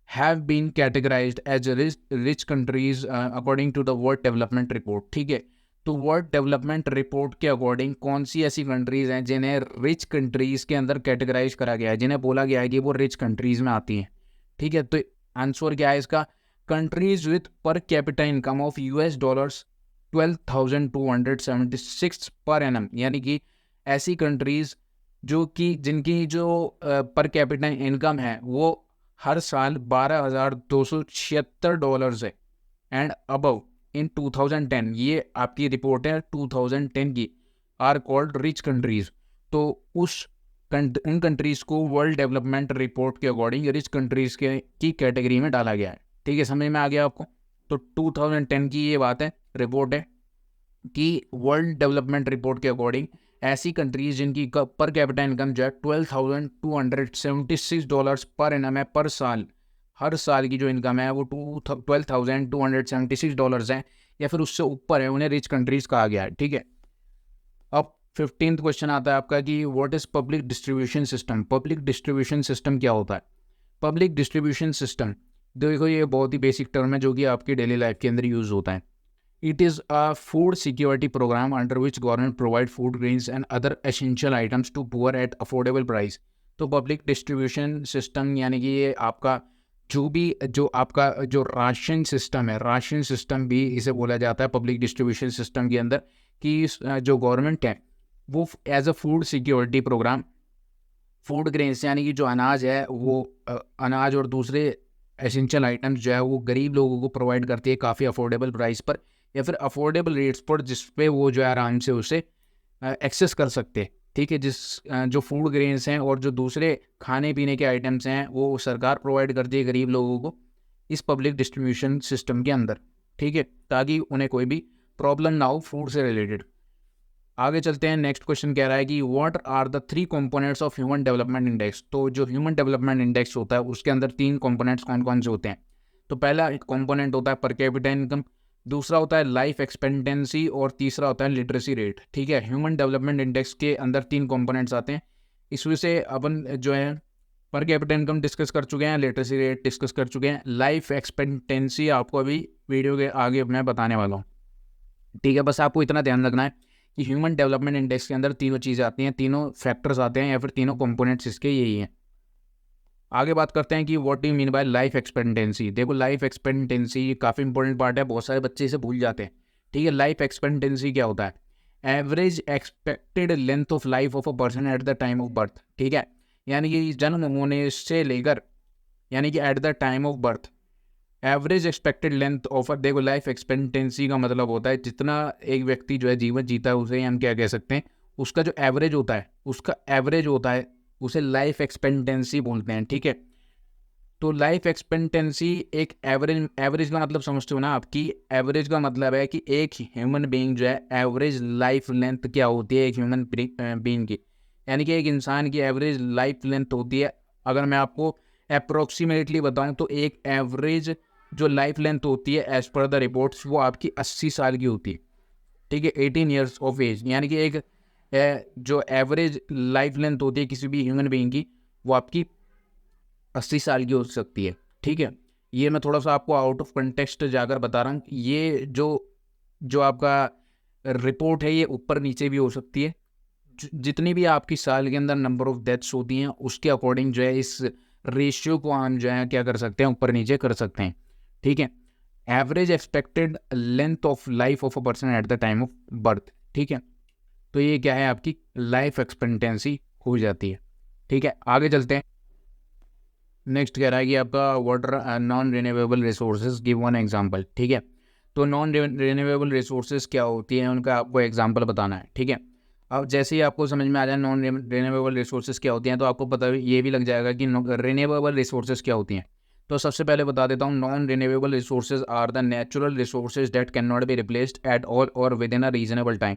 have been categorised as rich countries according to the world development report. ठीक है, तो वर्ल्ड डेवलपमेंट रिपोर्ट के अकॉर्डिंग कौन सी ऐसी कंट्रीज हैं जिन्हें रिच कंट्रीज के अंदर कैटेगराइज करा गया है, जिन्हें बोला गया है कि वो रिच कंट्रीज में आती हैं। ठीक है, तो आंसर क्या है इसका? कंट्रीज विथ पर capita income of $12 12,276 per annum, यानी कि ऐसी कंट्रीज जो कि जिनकी जो पर कैपिटा इनकम है वो हर साल $12,276 है एंड अबव इन 2010। ये आपकी रिपोर्ट है 2010 की, आर कॉल्ड रिच कंट्रीज। तो इन कंट्रीज को वर्ल्ड डेवलपमेंट रिपोर्ट के अकॉर्डिंग रिच कंट्रीज की कैटेगरी में डाला गया है। ठीक है, समझ में आ गया आपको? तो 2010 की ये बात है, रिपोर्ट है कि वर्ल्ड डेवलपमेंट रिपोर्ट के अकॉर्डिंग ऐसी कंट्रीज जिनकी पर कैपिटा इनकम जो है $12,276 पर एनम है पर साल, हर साल की जो इनकम है वो $12,276 है या फिर उससे ऊपर है, उन्हें रिच कंट्रीज कहा गया है। ठीक है, अब 15th क्वेश्चन आता है आपका कि what is public distribution system. Public distribution system क्या होता है? पब्लिक डिस्ट्रीब्यूशन सिस्टम, देखो ये बहुत ही बेसिक टर्म है जो कि आपकी डेली लाइफ के अंदर यूज होता है। It is a food security program under which government provide food, grains and other essential items to poor at affordable price। तो पब्लिक डिस्ट्रीब्यूशन सिस्टम यानी कि ये आपका जो आपका जो राशन सिस्टम है, राशन सिस्टम भी इसे बोला जाता है पब्लिक डिस्ट्रीब्यूशन सिस्टम के अंदर, कि जो गवर्नमेंट है वो as a food security programme food grains यानी कि जो अनाज है वो अनाज और दूसरे एसेंशियल आइटम्स जो है वो गरीब लोगों को प्रोवाइड करती है काफ़ी अफोर्डेबल प्राइस पर या फिर अफोर्डेबल रेट्स पर, जिस पे वो जो है आराम से उसे एक्सेस कर सकते हैं। ठीक है, जो फूड ग्रेन्स हैं और जो दूसरे खाने पीने के आइटम्स हैं वो सरकार प्रोवाइड करती है गरीब लोगों को इस पब्लिक डिस्ट्रीब्यूशन सिस्टम के अंदर। ठीक है, ताकि उन्हें कोई भी प्रॉब्लम ना हो फूड से रिलेटेड। आगे चलते हैं, नेक्स्ट क्वेश्चन कह रहा है कि what are the 3 components of human development index. तो जो ह्यूमन डेवलपमेंट इंडेक्स होता है उसके अंदर 3 कंपोनेंट्स कौन कौन से होते हैं? तो पहला कंपोनेंट होता है पर कैपिटा इनकम, दूसरा होता है लाइफ एक्सपेक्टेंसी और तीसरा होता है लिटरेसी रेट। ठीक है, ह्यूमन डेवलपमेंट इंडेक्स के अंदर 3 कंपोनेंट्स आते हैं। इसमें से अपन जो है पर कैपिटा इनकम डिस्कस कर चुके हैं, लिटरेसी रेट डिस्कस कर चुके हैं, लाइफ एक्सपेक्टेंसी आपको अभी वीडियो के आगे मैं बताने वाला हूँ। ठीक है, बस आपको इतना ध्यान रखना है कि ह्यूमन डेवलपमेंट इंडेक्स के अंदर तीनों चीज़ें आती हैं, तीनों फैक्टर्स आते हैं या फिर तीनों कंपोनेंट्स इसके यही हैं। आगे बात करते हैं कि what do you mean by life expectancy. देखो लाइफ एक्सपेक्टेंसी काफ़ी इंपॉर्टेंट पार्ट है, बहुत सारे बच्चे इसे भूल जाते हैं। ठीक है, लाइफ एक्सपेक्टेंसी क्या होता है? Average expected length of life of a person at the time of birth. ठीक है, यानी कि जन्म होने से लेकर यानी कि at the time of birth average expected length of, देखो लाइफ एक्सपेक्टेंसी का मतलब होता है जितना एक व्यक्ति जो है जीवन जीता है उसे हम क्या कह सकते हैं, उसका जो एवरेज होता है, उसका एवरेज होता है, उसे लाइफ एक्सपेक्टेंसी बोलते हैं। ठीक है, तो लाइफ एक्सपेक्टेंसी एक एवरेज का मतलब समझते हो ना आपकी, एवरेज का मतलब है कि एक ह्यूमन बीइंग जो है एवरेज लाइफ लेंथ क्या होती है एक ह्यूमन बीइंग की, यानी कि एक इंसान की एवरेज लाइफ लेंथ होती है। अगर मैं आपको अप्रोक्सीमेटली बताऊं तो एक एवरेज जो लाइफ लेंथ होती है एज पर द रिपोर्ट्स वो आपकी 80 साल की होती है, ठीक है, 18 ईयर्स ऑफ एज, यानी कि एक जो एवरेज लाइफ लेंथ होती है किसी भी ह्यूमन बीइंग की वो आपकी 80 साल की हो सकती है, ठीक है। ये मैं थोड़ा सा आपको आउट ऑफ कंटेक्स्ट जाकर बता रहा हूँ, ये जो जो आपका रिपोर्ट है ये ऊपर नीचे भी हो सकती है, जितनी भी आपकी साल के अंदर नंबर ऑफ डेथ्स होती हैं उसके अकॉर्डिंग जो है इस रेशियो को हम जो है क्या कर सकते हैं, ऊपर नीचे कर सकते हैं, ठीक है। Average expected length of life of a person at the time of birth, ठीक है। तो ये क्या है, आपकी लाइफ एक्सपेक्टेंसी हो जाती है, ठीक है। आगे चलते हैं। नेक्स्ट कह रहा है कि आपका water non renewable resources, give one example, ठीक है। तो नॉन रिन्यूएबल रिसोर्सेज क्या होती हैं उनका आपको एग्जांपल बताना है, ठीक है। अब जैसे ही आपको समझ में आ जाए नॉन रिन्यूएबल रिसोर्सेज क्या होती हैं तो आपको पता ये भी लग जाएगा कि रिन्यूएबल रिसोर्सेज क्या होती हैं। तो सबसे पहले बता देता हूँ, non renewable resources are the natural resources that can not be replaced at all or within a reasonable time.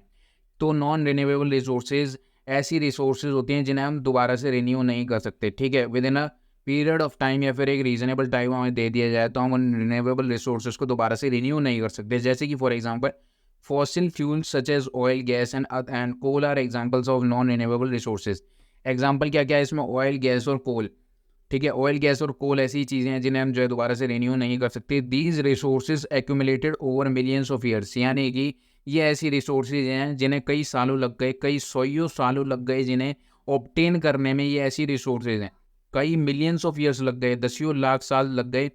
तो नॉन रिन्यूएबल रिसोर्सेज ऐसी रिसोर्सेज होती हैं जिन्हें हम दोबारा से रिन्यू नहीं कर सकते, ठीक है। With in a period of time या फिर एक रीजनेबल टाइम हमें दे दिया जाए तो हम उन रिन्यूएबल रिसोर्सेज को दोबारा से रिन्यू नहीं कर सकते। जैसे कि for example fossil fuels such as oil, gas and coal are examples of non renewable resources. Example क्या क्या है इसमें, ऑयल, गैस और कोल, ठीक है। ऑयल, गैस और कोल ऐसी चीज़ें हैं जिन्हें हम जो है दोबारा से रिन्यू नहीं कर सकते। These resources accumulated over millions of years, यानी कि ये ऐसी रिसोर्सेज हैं जिन्हें कई सालों लग गए, कई सौ सालों लग गए जिन्हें ऑब्टेन करने में। ये ऐसी रिसोर्सेज हैं कई मिलियंस ऑफ ईयर्स लग गए, दसियों लाख साल लग गए,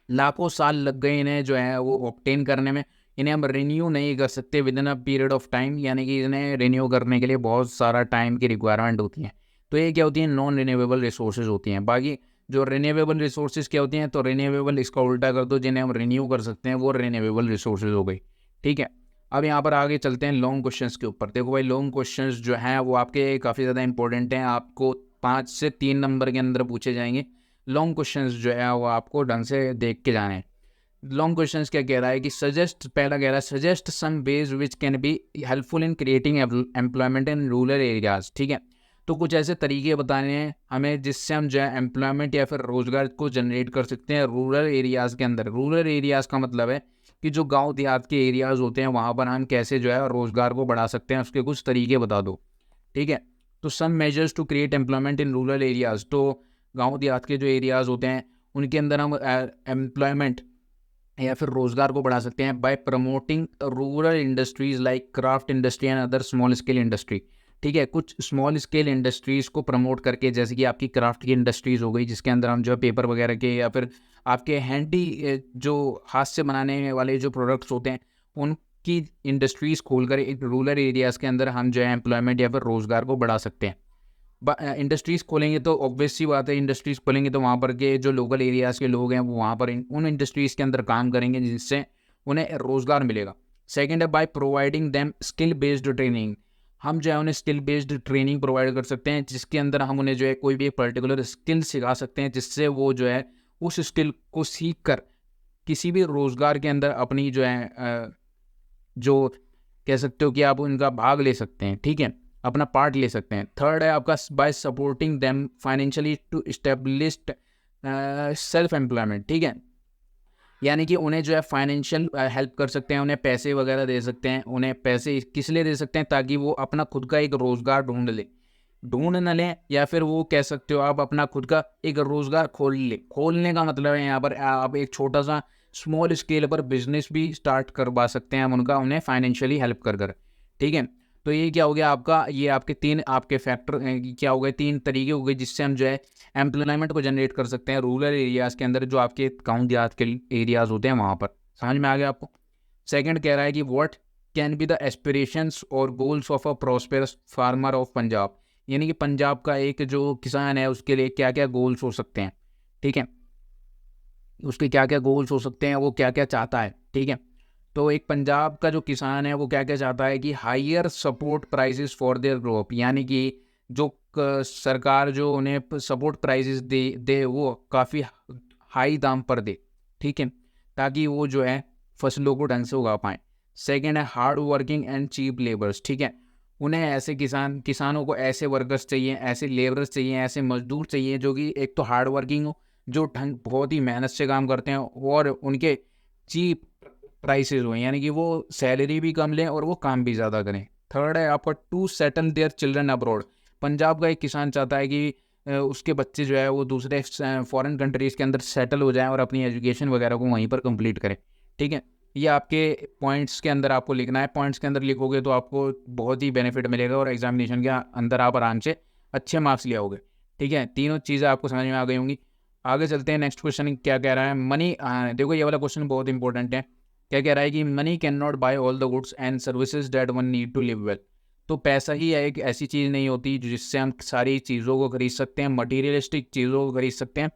लाखों साल लग गए इन्हें जो है वो ऑब्टेन करने में। इन्हें हम रिन्यू नहीं कर सकते with in a period of time, यानी कि इन्हें रिन्यू करने के लिए बहुत सारा टाइम की रिक्वायरमेंट होती है। तो ये क्या होती है, नॉन रिन्यूएबल रिसोर्सेज होती हैं। बाकी जो रिन्यूएबल रिसोर्सेज क्या होती हैं, तो रिन्यूएबल इसका उल्टा कर दो, जिन्हें हम रिन्यू कर सकते हैं वो रिन्यूएबल रिसोर्सेज हो गई, ठीक है। अब यहाँ पर आगे चलते हैं लॉन्ग क्वेश्चंस के ऊपर। देखो भाई, लॉन्ग क्वेश्चंस जो हैं वो आपके काफ़ी ज़्यादा इंपॉर्टेंट हैं, आपको 5 से 3 नंबर के अंदर पूछे जाएंगे। लॉन्ग क्वेश्चंस जो है वो आपको ढंग से देख के जाने हैं। लॉन्ग क्वेश्चंस क्या कह रहा है कि सजेस्ट, पहला कह रहा है suggest some ways which can be helpful in creating employment in rural areas, ठीक है। तो कुछ ऐसे तरीके बताने हैं हमें जिससे हम जो है एम्प्लॉयमेंट या फिर रोजगार को जनरेट कर सकते हैं रूरल एरियाज़ के अंदर। रूरल एरियाज़ का मतलब है कि जो गांव देहात के एरियाज़ होते हैं वहाँ पर हम कैसे जो है रोजगार को बढ़ा सकते हैं, उसके कुछ तरीके बता दो, ठीक है। तो some measures to create employment in rural areas, तो गाँव देहात के जो एरियाज़ होते हैं उनके अंदर हम एम्प्लॉयमेंट या फिर रोजगार को बढ़ा सकते हैं bye promoting rural industries like craft industry and other small scale industry, ठीक है। कुछ स्मॉल स्केल इंडस्ट्रीज़ को प्रमोट करके, जैसे कि आपकी क्राफ्ट की इंडस्ट्रीज़ हो गई जिसके अंदर हम जो है पेपर वगैरह के या फिर आपके हैंडी जो हाथ से बनाने वाले जो प्रोडक्ट्स होते हैं उनकी इंडस्ट्रीज़ खोलकर एक रूरल एरियाज़ के अंदर हम जो है एम्प्लॉयमेंट या फिर रोज़गार को बढ़ा सकते हैं। इंडस्ट्रीज़ खोलेंगे तो ऑब्वियस सी बात है, इंडस्ट्रीज़ खोलेंगे तो वहाँ पर के जो लोकल एरियाज़ के लोग हैं वो वहाँ पर उन इंडस्ट्रीज़ के अंदर काम करेंगे जिससे उन्हें रोज़गार मिलेगा। सेकंड है by providing them skill based training, हम जो है उन्हें स्किल बेस्ड ट्रेनिंग प्रोवाइड कर सकते हैं जिसके अंदर हम उन्हें जो है कोई भी एक पर्टिकुलर स्किल सिखा सकते हैं जिससे वो जो है उस स्किल को सीख कर किसी भी रोज़गार के अंदर अपनी जो है जो कह सकते हो कि आप उनका भाग ले सकते हैं, ठीक है, अपना पार्ट ले सकते हैं। थर्ड है आपका by supporting them financially to established self employment, ठीक है। यानी कि उन्हें जो है फाइनेंशियल हेल्प कर सकते हैं, उन्हें पैसे वगैरह दे सकते हैं। उन्हें पैसे किस लिए दे सकते हैं, ताकि वो अपना खुद का एक रोज़गार ढूंढ न लें या फिर वो कह सकते हो आप अपना खुद का एक रोज़गार खोलने का मतलब है यहाँ पर आप एक छोटा सा स्मॉल स्केल पर बिजनेस भी स्टार्ट करवा सकते हैं हम उनका, उन्हें फाइनेंशियली हेल्प कर, ठीक है। तो ये क्या हो गया आपका, ये आपके 3 आपके फैक्टर क्या हो गए, 3 तरीके हो गए जिससे हम जो है एम्प्लॉयमेंट को जनरेट कर सकते हैं रूरल एरियाज़ के अंदर, जो आपके गाँव देहात के एरियाज़ होते हैं वहाँ पर। समझ में आ गया आपको। सेकंड कह रहा है कि what can be the aspirations or goals of a prosperous farmer of Punjab, यानी कि पंजाब का एक जो किसान है उसके लिए क्या क्या गोल्स हो सकते हैं, ठीक है, उसके क्या क्या गोल्स हो सकते हैं, वो क्या क्या चाहता है, ठीक है। तो एक पंजाब का जो किसान है वो क्या क्या चाहता है कि higher support prices for their crop, यानी कि जो सरकार जो उन्हें सपोर्ट प्राइसेस दे वो काफ़ी हाई दाम पर दे, ठीक है, ताकि वो जो है फसलों को ढंग से उगा पाएँ। सेकेंड है hard working and cheap labours, ठीक है। उन्हें ऐसे किसानों को ऐसे वर्कर्स चाहिए, ऐसे लेबर्स चाहिए, ऐसे मजदूर चाहिए जो कि एक तो हार्ड वर्किंग हो, जो बहुत ही मेहनत से काम करते हैं और उनके चीप प्राइसेस हो, यानी कि वो सैलरी भी कम लें और वो काम भी ज़्यादा करें। थर्ड है आपका to settle their children abroad. Punjab का एक किसान चाहता है कि उसके बच्चे जो है वो दूसरे फॉरेन कंट्रीज़ के अंदर सेटल हो जाएं और अपनी एजुकेशन वगैरह को वहीं पर कंप्लीट करें। ठीक है, ये आपके पॉइंट्स के अंदर आपको लिखना है। पॉइंट्स के अंदर लिखोगे तो आपको बहुत ही बेनिफिट मिलेगा और एग्जामिनेशन के अंदर आप आराम से अच्छे मार्क्स ले आओगे। ठीक है, तीनों चीज़ें आपको समझ में आ गई होंगी। आगे चलते हैं, नेक्स्ट क्वेश्चन क्या कह रहा है। मनी, देखो ये वाला क्वेश्चन बहुत इंपॉर्टेंट है। क्या कह रहा है कि money can not buy all the goods and services that one need to live well. तो पैसा ही है एक ऐसी चीज़ नहीं होती जिससे हम सारी चीज़ों को खरीद सकते हैं, मटीरियलिस्टिक चीज़ों को खरीद सकते हैं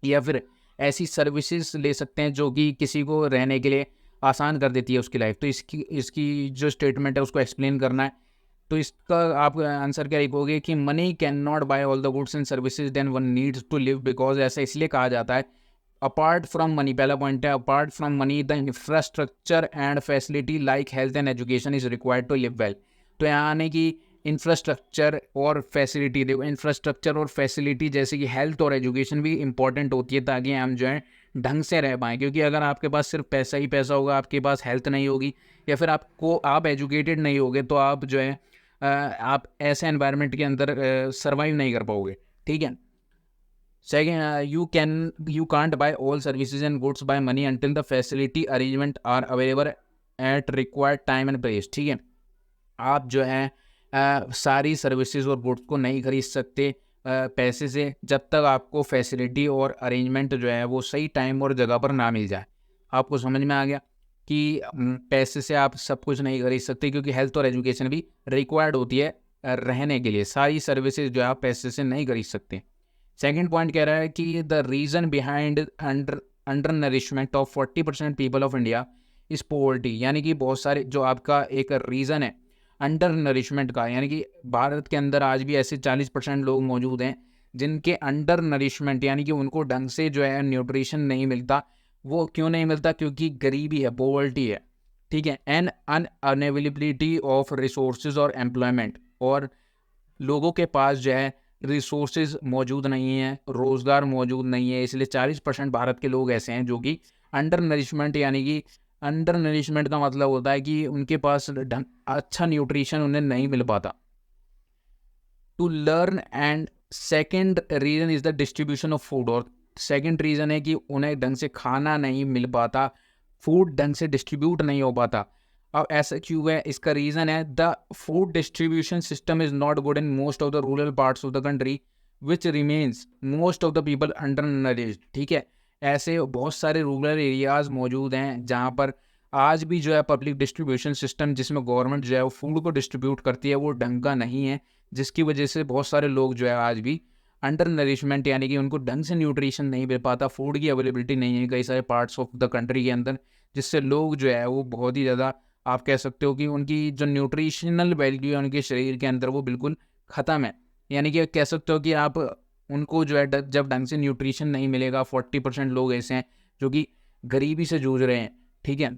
या फिर ऐसी सर्विसेज ले सकते हैं जो कि किसी को रहने के लिए आसान कर देती है उसकी लाइफ। तो इसकी इसकी जो स्टेटमेंट है उसको एक्सप्लेन करना है। तो इसका आप आंसर क्या लिखोगे कि money can not buy all the goods and services then one needs to live, because ऐसा इसलिए कहा जाता है अपार्ट फ्रॉम मनी। पहला पॉइंट है apart from money the infrastructure and facility like health and education is required to live well. तो यहाँ आने की इंफ्रास्ट्रक्चर और फैसिलिटी, देखो इंफ्रास्ट्रक्चर और फैसिलिटी जैसे कि हेल्थ और एजुकेशन भी इंपॉर्टेंट होती है ताकि हम जो है ढंग से रह पाएँ। क्योंकि अगर आपके पास सिर्फ पैसा ही पैसा होगा, आपके पास हेल्थ नहीं होगी या फिर आप एजुकेटेड नहीं होगे तो आप जो है आप ऐसे एनवायरनमेंट के अंदर सर्वाइव नहीं कर पाओगे। ठीक है, second, you can't buy all services and goods by money until the facility arrangement are available at required time and place। ठीक है, आप जो है सारी सर्विसेज और गुड्स को नहीं खरीद सकते पैसे से जब तक आपको फैसिलिटी और अरेंजमेंट जो है वो सही टाइम और जगह पर ना मिल जाए। आपको समझ में आ गया कि पैसे से आप सब कुछ नहीं खरीद सकते, क्योंकि हेल्थ और एजुकेशन भी रिक्वायर्ड होती है रहने के लिए। सारी सर्विसेज जो है आप पैसे से नहीं खरीद सकते। सेकेंड पॉइंट कह रहा है कि the reason behind under nourishment of 40% people of India इस पोवर्टी। यानी कि बहुत सारे जो आपका एक रीज़न है अंडर नरिशमेंट का, यानी कि भारत के अंदर आज भी ऐसे 40% लोग मौजूद हैं जिनके अंडर नरिशमेंट यानी कि उनको ढंग से जो है न्यूट्रिशन नहीं मिलता। वो क्यों नहीं मिलता? क्योंकि गरीबी है, पोवर्टी है। ठीक है, एंड अनअवेलेबिलिटी ऑफ रिसोर्सेज और एम्प्लॉयमेंट, और लोगों के पास जो है रिसोर्सेज मौजूद नहीं है, रोज़गार मौजूद नहीं है। इसलिए 40% भारत के लोग ऐसे हैं जो कि अंडर नरिशमेंट, यानी कि अंडर नरिशमेंट का मतलब होता है कि उनके पास अच्छा न्यूट्रिशन उन्हें नहीं मिल पाता। To learn, and second reason is the distribution of food. और सेकेंड रीज़न है कि उन्हें ढंग से खाना नहीं मिल पाता, फूड ढंग से डिस्ट्रीब्यूट नहीं हो पाता। अब ऐसा क्यों है? इसका रीज़न है the food distribution system is not good in most of the rural parts of the country which remains most of the people under nourished. ठीक है, ऐसे बहुत सारे रूरल एरियाज़ मौजूद हैं जहाँ पर आज भी जो है पब्लिक डिस्ट्रीब्यूशन सिस्टम जिसमें गवर्नमेंट जो है वो फूड को डिस्ट्रीब्यूट करती है वो ढंग का नहीं है, जिसकी वजह से बहुत सारे लोग जो है आज भी अंडर नरिशमेंट यानी कि उनको ढंग से न्यूट्रिशन नहीं मिल पाता, फूड की अवेलेबिलिटी नहीं है कई सारे पार्ट्स ऑफ द कंट्री के अंदर, जिससे लोग जो है वो बहुत ही ज़्यादा, आप कह सकते हो कि उनकी जो न्यूट्रिशनल वैल्यू है उनके शरीर के अंदर वो बिल्कुल ख़त्म है। यानी कि कह सकते हो कि आप उनको जो है जब ढंग से न्यूट्रिशन नहीं मिलेगा, 40% लोग ऐसे हैं जो कि गरीबी से जूझ रहे हैं। ठीक है,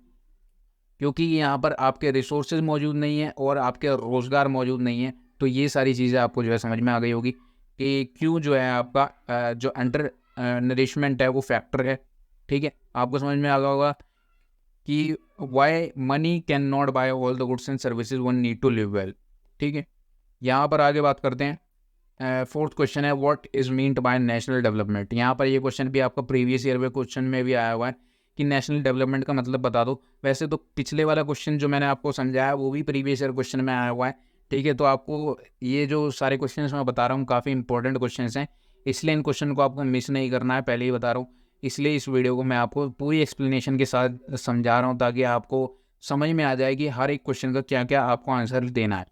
क्योंकि यहाँ पर आपके रिसोर्सेज मौजूद नहीं है और आपके रोज़गार मौजूद नहीं है। तो ये सारी चीज़ें आपको जो है समझ में आ गई होगी कि क्यों जो है आपका जो अंडर नरिशमेंट है वो फैक्टर है। ठीक है, आपको समझ में आ गया होगा कि why money can not buy all the goods and services one need to live well. ठीक है, यहाँ पर आगे बात करते हैं। फोर्थ क्वेश्चन है what is meant by national development. यहाँ पर ये क्वेश्चन भी आपका प्रीवियस ईयर में क्वेश्चन में भी आया हुआ है कि नेशनल डेवलपमेंट का मतलब बता दो। वैसे तो पिछले वाला क्वेश्चन जो मैंने आपको समझाया वो भी प्रीवियस ईयर क्वेश्चन में आया हुआ है। ठीक है, तो आपको ये जो सारे क्वेश्चन मैं बता रहा हूँ काफ़ी इंपॉर्टेंट क्वेश्चन हैं, इसलिए इन क्वेश्चन को आपको मिस नहीं करना है, पहले ही बता रहा हूँ। इसलिए इस वीडियो को मैं आपको पूरी एक्सप्लेनेशन के साथ समझा रहा हूँ ताकि आपको समझ में आ जाए कि हर एक क्वेश्चन का क्या क्या आपको आंसर देना है।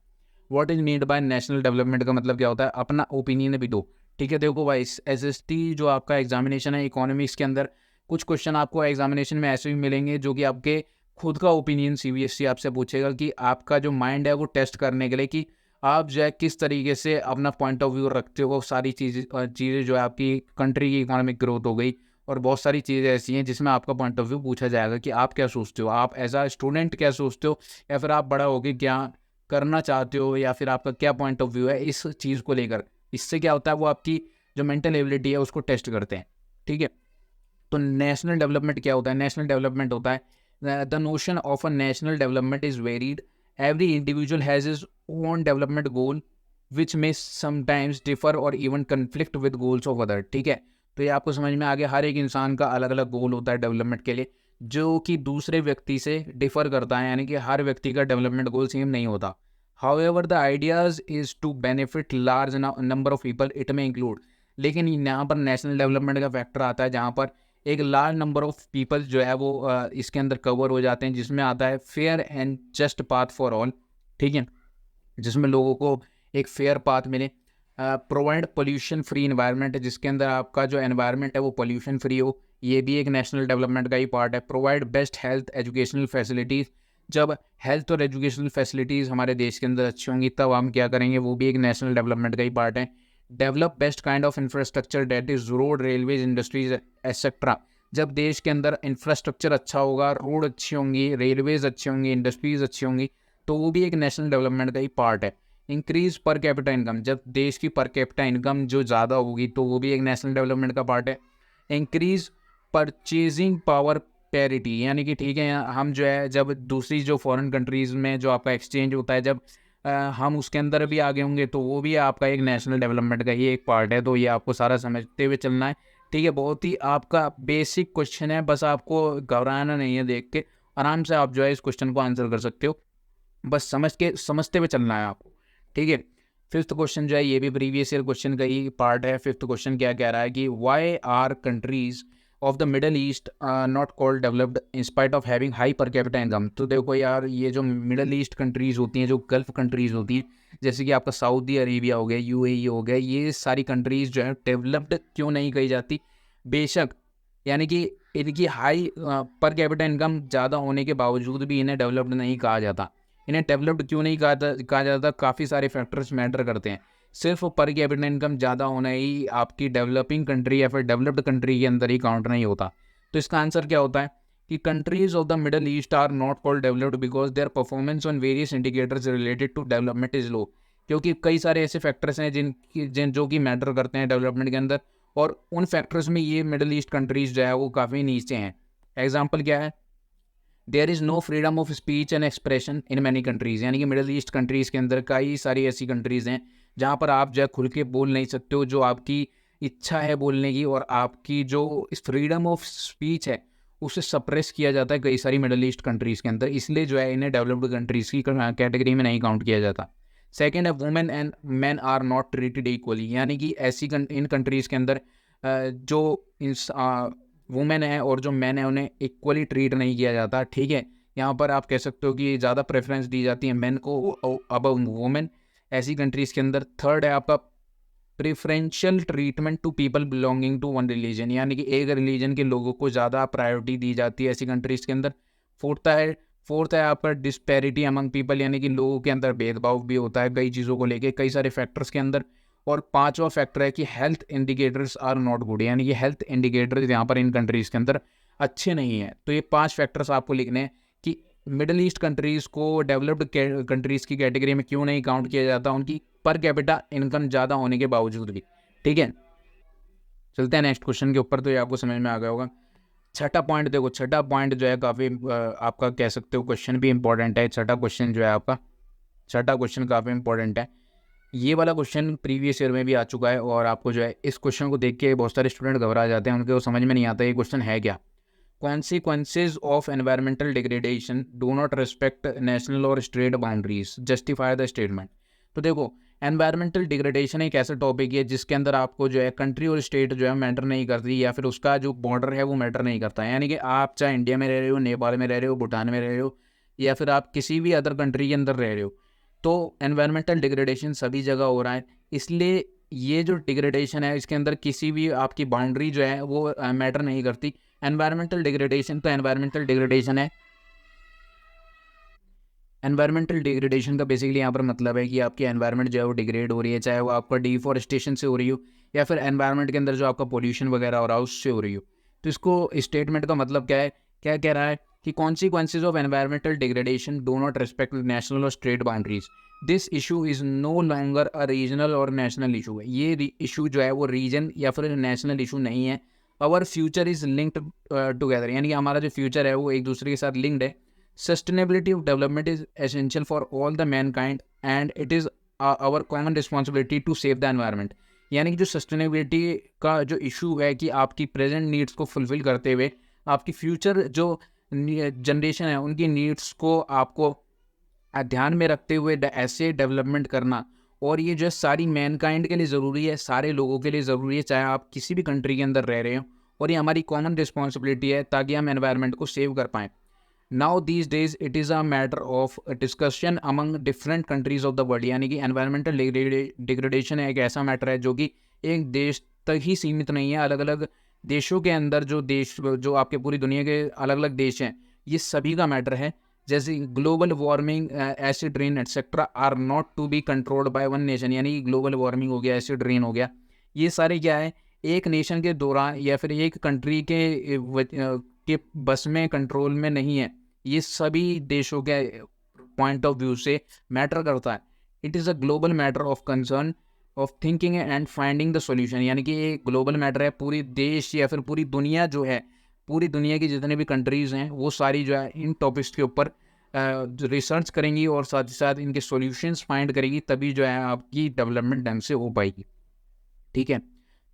What is meant by national development का मतलब क्या होता है? अपना ओपिनियन भी दो। ठीक है, देखो भाई SST जो आपका एग्जामिनेशन है इकोनॉमिक्स के अंदर कुछ क्वेश्चन आपको एग्जामिनेशन में ऐसे भी मिलेंगे जो कि आपके खुद का ओपिनियन CBSE आपसे पूछेगा कि आपका जो माइंड है वो टेस्ट करने के लिए कि आप जो है किस तरीके से अपना पॉइंट ऑफ व्यू रखते हो। सारी चीज़ें जो है आपकी कंट्री की इकोनॉमिक ग्रोथ हो गई और बहुत सारी चीज़ें ऐसी हैं जिसमें आपका पॉइंट ऑफ व्यू पूछा जाएगा कि आप क्या सोचते हो, आप एज अ स्टूडेंट क्या सोचते हो, या फिर आप बड़ा होकर क्या करना चाहते हो, या फिर आपका क्या पॉइंट ऑफ व्यू है इस चीज़ को लेकर। इससे क्या होता है वो आपकी जो मेंटल एबिलिटी है उसको टेस्ट करते हैं। ठीक है। तो नेशनल डेवलपमेंट क्या होता है? नेशनल डेवलपमेंट होता है the notion of a national development is varied, every individual has his own development goal which may sometimes differ or even conflict with goals of other. ठीक है, तो ये आपको समझ में आ गया, हर एक इंसान का अलग अलग गोल होता है डेवलपमेंट के लिए, जो कि दूसरे व्यक्ति से डिफर करता है, यानी कि हर व्यक्ति का डेवलपमेंट गोल सेम नहीं होता। However the ideas is to benefit large number of people, it may include, लेकिन यहाँ पर नेशनल डेवलपमेंट का फैक्टर आता है जहाँ पर एक लार्ज नंबर ऑफ पीपल जो है वो इसके अंदर कवर हो जाते हैं, जिसमें आता है fair and just path for all. ठीक है, जिसमें लोगों को एक फेयर पाथ मिले। प्रोवाइड पोल्यूशन फ्री इन्वायरमेंट, जिसके अंदर आपका जो एनवायरनमेंट है वो पोल्यूशन फ्री हो, ये भी एक नेशनल डेवलपमेंट का ही पार्ट है। Provide best health educational facilities, जब हेल्थ और एजुकेशनल फैसिलिटीज़ हमारे देश के अंदर अच्छी होंगी तब हम क्या करेंगे, वो भी एक नेशनल डेवलपमेंट का ही पार्ट है। Develop best kind of infrastructure, that is road, railways, industries etcetera, जब देश के अंदर इंफ्रास्ट्रक्चर अच्छा होगा, रोड अच्छी होंगी, रेलवेज अच्छी होंगी, इंडस्ट्रीज अच्छी होंगी, तो वो भी एक नेशनल डेवलपमेंट का ही पार्ट है। इंक्रीज पर कैपिटा इनकम, जब देश की पर कैपिटा इनकम जो ज़्यादा होगी तो वो भी एक नेशनल डेवलपमेंट का पार्ट है। इंक्रीज परचेजिंग पावर पैरिटी, यानी कि ठीक है, हम जो है जब दूसरी जो फॉरेन कंट्रीज़ में जो आपका एक्सचेंज होता है, जब हम उसके अंदर भी आगे होंगे तो वो भी आपका एक नेशनल डेवलपमेंट का ही एक पार्ट है। तो ये आपको सारा समझते हुए चलना है। ठीक है, बहुत ही आपका बेसिक क्वेश्चन है, बस आपको घबराना नहीं है, देख के आराम से आप जो है इस क्वेश्चन को आंसर कर सकते हो, बस समझते हुए चलना है आपको। ठीक है, फिफ्थ क्वेश्चन जो है ये भी प्रीवियस ईयर क्वेश्चन का ही पार्ट है। फिफ्थ क्वेश्चन क्या कह रहा है कि why are countries of the Middle East not called developed in spite of having high per capita income. तो देखो यार, ये जो मिडल ईस्ट कंट्रीज़ होती हैं, जो गल्फ कंट्रीज़ होती हैं, जैसे कि आपका सऊदी अरेबिया हो गया, यूएई हो गया, ये सारी कंट्रीज़ जो है डेवलप्ड क्यों नहीं कही जाती? बेशक, यानी कि इनकी हाई पर कैपिटा इनकम ज़्यादा होने के बावजूद भी इन्हें डेवलप्ड नहीं कहा जाता। इन्हें डेवलप्ड क्यों नहीं कहा जाता? काफ़ी सारे फैक्टर्स मैटर करते हैं। सिर्फ पर कैपिटा इनकम ज़्यादा होना ही आपकी डेवलपिंग कंट्री या फिर डेवलप्ड कंट्री के अंदर ही काउंट नहीं होता। तो इसका आंसर क्या होता है कि countries of the Middle East are not called developed because their performance on various indicators related to development is low, क्योंकि कई सारे ऐसे फैक्टर्स हैं जो कि मैटर करते हैं डेवलपमेंट के अंदर, और उन फैक्टर्स में ये मिडल ईस्ट कंट्रीज जो है वो काफ़ी नीचे हैं। एग्जाम्पल क्या है? There is no freedom of speech and expression in many countries, यानी कि मिडल ईस्ट कंट्रीज़ के अंदर कई सारी ऐसी कंट्रीज़ हैं जहाँ पर आप जो है खुल के बोल नहीं सकते हो, जो आपकी इच्छा है बोलने की और आपकी जो फ्रीडम ऑफ स्पीच है उसे सप्रेस किया जाता है कई सारी मिडल ईस्ट कंट्रीज़ के अंदर, इसलिए जो है इन्हें डेवलप्ड कंट्रीज़ की कैटेगरी में नहीं काउंट किया जाता। सेकेंड है women and man are not treated equally, यानी कि इन कंट्रीज़ के अंदर जो वुमेन है और जो मैन है उन्हें इक्वली ट्रीट नहीं किया जाता। ठीक है, यहाँ पर आप कह सकते हो कि ज़्यादा प्रेफरेंस दी जाती है मैन को अब वुमेन ऐसी कंट्रीज़ के अंदर। थर्ड है आपका preferential treatment to people belonging to one religion, यानी कि एक रिलीजन के लोगों को ज़्यादा प्रायोरिटी दी जाती है ऐसी कंट्रीज़ के अंदर। फोर्थ है आपका डिस्पैरिटी अमंग पीपल, यानी कि लोगों के अंदर भेदभाव भी होता है कई चीज़ों को लेके, कई सारे फैक्टर्स के अंदर। और पांचवा फैक्टर है कि health indicators are not good, यानी कि हेल्थ इंडिकेटर्स यहाँ पर इन कंट्रीज़ के अंदर अच्छे नहीं हैं। तो ये 5 फैक्टर्स आपको लिखने हैं कि मिडल ईस्ट कंट्रीज़ को डेवलप्ड कंट्रीज़ की कैटेगरी में क्यों नहीं काउंट किया जाता, उनकी पर कैपिटा इनकम ज़्यादा होने के बावजूद भी। ठीक है, चलते हैं नेक्स्ट क्वेश्चन के ऊपर, तो ये आपको समझ में आ गया होगा। छठा पॉइंट देखो, छठा पॉइंट जो है काफ़ी आपका कह सकते हो क्वेश्चन भी इंपॉर्टेंट है। छठा क्वेश्चन जो है आपका, छठा क्वेश्चन काफ़ी इंपॉर्टेंट है। ये वाला क्वेश्चन प्रीवियस ईयर में भी आ चुका है और आपको जो है इस क्वेश्चन को देख के बहुत सारे स्टूडेंट घबरा जाते हैं, उनको समझ में नहीं आता ये क्वेश्चन है क्या। Consequences of environmental degradation do not respect national or state boundaries, justify the statement. तो देखो, एनवायरमेंटल डिग्रेडेशन एक ऐसा टॉपिक है जिसके अंदर आपको जो है कंट्री और स्टेट जो है मैटर नहीं करती, या फिर उसका जो बॉर्डर है वो मैटर नहीं करता। यानी कि आप चाहे इंडिया में रह रहे हो, नेपाल में रह रहे हो, भूटान में रह रहे हो, या फिर आप किसी भी अदर कंट्री के अंदर रह रहे हो, तो एनवायरमेंटल डिग्रेडेशन सभी जगह हो रहा है। इसलिए ये जो डिग्रेडेशन है इसके अंदर किसी भी आपकी बाउंड्री जो है वो मैटर नहीं करती। एनवायरमेंटल डिग्रेडेशन तो एनवायरमेंटल डिग्रेडेशन है। एनवायरमेंटल डिग्रेडेशन का बेसिकली यहाँ पर मतलब है कि आपकी एनवायरनमेंट जो है वो डिग्रेड हो रही है, चाहे वो आपका डिफॉरेस्टेशन से हो रही हो या फिर एनवायरनमेंट के अंदर जो आपका पोल्यूशन वगैरह हो रहा है उससे हो रही हो। तो इसको स्टेटमेंट का मतलब क्या है, क्या कह रहा है कि consequences of environmental degradation do not respect national or state boundaries, this issue is no longer a regional or national issue है। ये इशू जो है वो रीजन या फिर नेशनल इशू नहीं है, our future is linked together, यानी कि हमारा जो फ्यूचर है वो एक दूसरे के साथ लिंक्ड है। Sustainability of development is essential for all the mankind and it is our common responsibility to save the environment. यानी कि जो सस्टेनेबिलिटी का जो इशू है कि आपकी प्रेजेंट नीड्स को फुलफिल करते हुए आपकी फ्यूचर जो जनरेशन है उनकी नीड्स को आपको ध्यान में रखते हुए ऐसे डेवलपमेंट करना, और ये जो सारी मैनकाइंड के लिए ज़रूरी है, सारे लोगों के लिए ज़रूरी है, चाहे आप किसी भी कंट्री के अंदर रह रहे हो, और ये हमारी कॉमन रिस्पॉन्सिबिलिटी है ताकि हम एनवायरनमेंट को सेव कर पाएँ। Now these days it is a matter of discussion among different countries of the world, यानी कि एनवायरमेंटल डिग्रेडेशन एक ऐसा मैटर है जो कि एक देश तक ही सीमित नहीं है। अलग अलग देशों के अंदर जो आपके पूरी दुनिया के अलग अलग देश हैं, ये सभी का मैटर है। जैसे global warming, acid rain etcetera are not to be controlled by one nation, यानी कि ग्लोबल वार्मिंग हो गया, एसिड रेन हो गया, ये सारे क्या है एक नेशन के दौरान या फिर एक कंट्री के बस में, कंट्रोल में नहीं है। ये सभी देशों के पॉइंट ऑफ व्यू से मैटर करता है। It is a global matter of concern of thinking and finding the solution, यानी कि ये ग्लोबल मैटर है, पूरी देश या फिर पूरी दुनिया जो है, पूरी दुनिया की जितने भी कंट्रीज़ हैं वो सारी जो है इन टॉपिक्स के ऊपर रिसर्च करेंगी और साथ ही साथ इनके सॉल्यूशंस फाइंड करेंगी, तभी जो है आपकी डेवलपमेंट ढंग से हो पाएगी। ठीक है,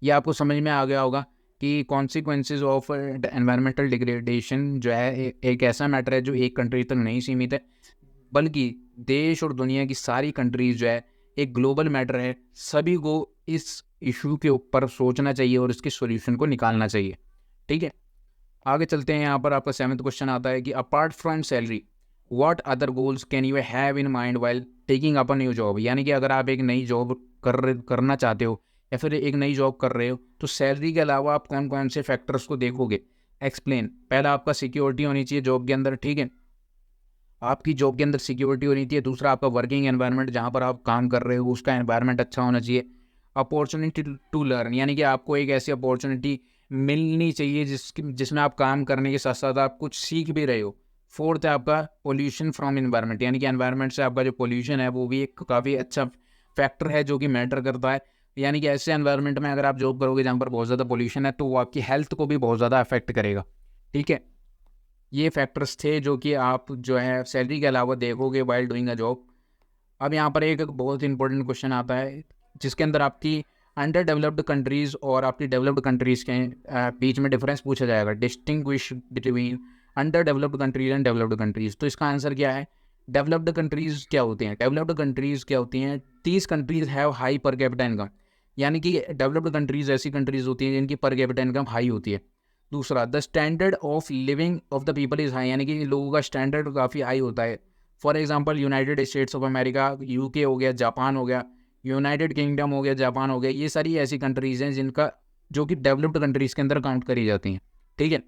ये आपको समझ में आ गया होगा कि कॉन्सिक्वेंसेज ऑफ एनवायरमेंटल डिग्रेडेशन जो है एक ऐसा मैटर है जो एक कंट्री तक नहीं सीमित है, बल्कि देश और दुनिया की सारी कंट्रीज जो है एक ग्लोबल मैटर है। सभी को इस इशू के ऊपर सोचना चाहिए और इसके सॉल्यूशन को निकालना चाहिए। ठीक है, आगे चलते हैं। यहाँ पर आपका 7th क्वेश्चन आता है कि apart from salary what other goals can you have in mind while taking up a new job, यानी कि अगर आप एक नई जॉब करना चाहते हो या फिर एक नई जॉब कर रहे हो तो सैलरी के अलावा आप कौन कौन से फैक्टर्स को देखोगे। एक्सप्लेन। पहला आपका सिक्योरिटी होनी चाहिए जॉब के अंदर, ठीक है, आपकी जॉब के अंदर सिक्योरिटी होनी चाहिए। दूसरा आपका वर्किंग एनवायरनमेंट, जहाँ पर आप काम कर रहे हो उसका एनवायरनमेंट अच्छा होना चाहिए। अपॉर्चुनिटी टू लर्न, यानी कि आपको एक ऐसी अपॉर्चुनिटी मिलनी चाहिए जिसमें आप काम करने के साथ साथ आप कुछ सीख भी रहे हो। फोर्थ है आपका पोल्यूशन फ्रॉम एनवायरनमेंट, यानी कि एनवायरनमेंट से आपका जो पोल्यूशन है वो भी एक काफ़ी अच्छा फैक्टर है जो कि मैटर करता है। यानी कि ऐसे एनवायरनमेंट में अगर आप जॉब करोगे जहाँ पर बहुत ज़्यादा पोल्यूशन है तो वो आपकी हेल्थ को भी बहुत ज़्यादा अफेक्ट करेगा। ठीक है, ये फैक्टर्स थे जो कि आप जो है सैलरी के अलावा देखोगे वाइल डूइंग अ जॉब। अब यहाँ पर एक बहुत इंपॉर्टेंट क्वेश्चन आता है जिसके अंदर आपकी अंडर डेवलप्ड कंट्रीज़ और आपकी डेवलप्ड कंट्रीज़ के बीच में डिफरेंस पूछा जाएगा। Distinguish between under developed countries and developed countries. तो इसका आंसर क्या है? डेवलप्ड कंट्रीज़ क्या होती हैं? डेवलप्ड कंट्रीज़ क्या होती हैं? These countries have high per capita income, यानी कि डेवलप्ड कंट्रीज़ ऐसी कंट्रीज़ होती हैं जिनकी पर कैपिटा इनकम हाई होती है। दूसरा, the standard of living of the people is high, यानी कि लोगों का स्टैंडर्ड काफ़ी हाई होता है। For example United states of America, UK हो गया, जापान हो गया, यूनाइटेड किंगडम हो गया, जापान हो गया, ये सारी ऐसी कंट्रीज़ हैं जिनका जो कि डेवलप्ड कंट्रीज़ के अंदर काउंट करी जाती हैं। ठीक है,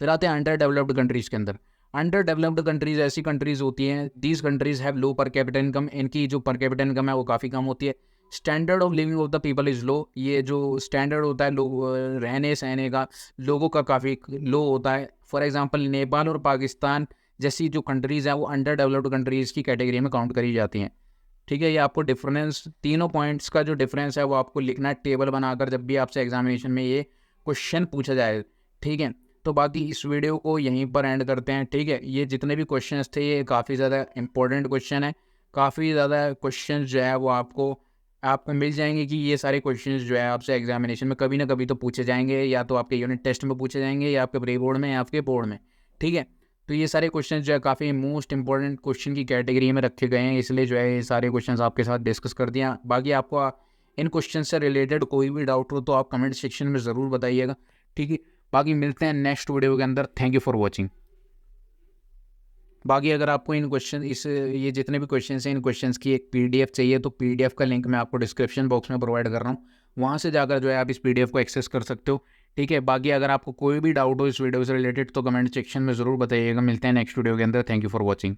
फिर आते हैं अंडर डेवलप्ड कंट्रीज़ के अंदर। अंडर डेवलप्ड कंट्रीज़ ऐसी कंट्रीज़ होती हैं, दीज कंट्रीज़ हैव लो पर कैपिटा इनकम, इनकी जो पर कैपिटा इनकम है वो काफ़ी कम होती है। Standard of living of the people is low, ये जो स्टैंडर्ड होता है लोग रहने सहने का लोगों का काफ़ी लो होता है। फॉर एग्जांपल नेपाल और पाकिस्तान जैसी जो कंट्रीज़ हैं वो अंडर डेवलप्ड कंट्रीज़ की कैटेगरी में काउंट करी जाती हैं। ठीक है, ये आपको डिफरेंस, तीनों पॉइंट्स का जो डिफरेंस है वो आपको लिखना है टेबल बनाकर जब भी आपसे एग्जामिनेशन में ये क्वेश्चन पूछा जाए। ठीक है, तो बाकी इस वीडियो को यहीं पर एंड करते हैं। ठीक है, ये जितने भी क्वेश्चंस थे ये काफ़ी ज़्यादा इंपॉर्टेंट क्वेश्चन है, काफ़ी ज़्यादा क्वेश्चंस जो है वो आपको मिल जाएंगे कि ये सारे क्वेश्चंस जो है आपसे एग्जामिनेशन में कभी ना कभी तो पूछे जाएंगे, या तो आपके यूनिट टेस्ट में पूछे जाएंगे या आपके प्री बोर्ड में या आपके बोर्ड में। ठीक है, तो ये सारे क्वेश्चन जो है काफ़ी मोस्ट इंपॉर्टेंट क्वेश्चन की कैटेगरी में रखे गए हैं, इसलिए जो है ये सारे क्वेश्चन आपके साथ डिस्कस कर दिया। बाकी आपको इन क्वेश्चन से रिलेटेड कोई भी डाउट हो तो आप कमेंट सेक्शन में ज़रूर बताइएगा। ठीक है, बाकी मिलते हैं नेक्स्ट वीडियो के अंदर। Thank you for watching. बाकी अगर आपको इन क्वेश्चन ये जितने भी क्वेश्चन हैं इन क्वेश्चंस की एक पीडीएफ चाहिए तो पीडीएफ का लिंक मैं आपको डिस्क्रिप्शन बॉक्स में प्रोवाइड कर रहा हूँ, वहाँ से जाकर जो है आप इस पीडीएफ को एक्सेस कर सकते हो। ठीक है, बाकी अगर आपको कोई भी डाउट हो इस वीडियो से रिलेटेड तो कमेंट सेक्शन में ज़रूर बताइएगा। मिलते हैं नेक्स्ट वीडियो के अंदर। Thank you for watching.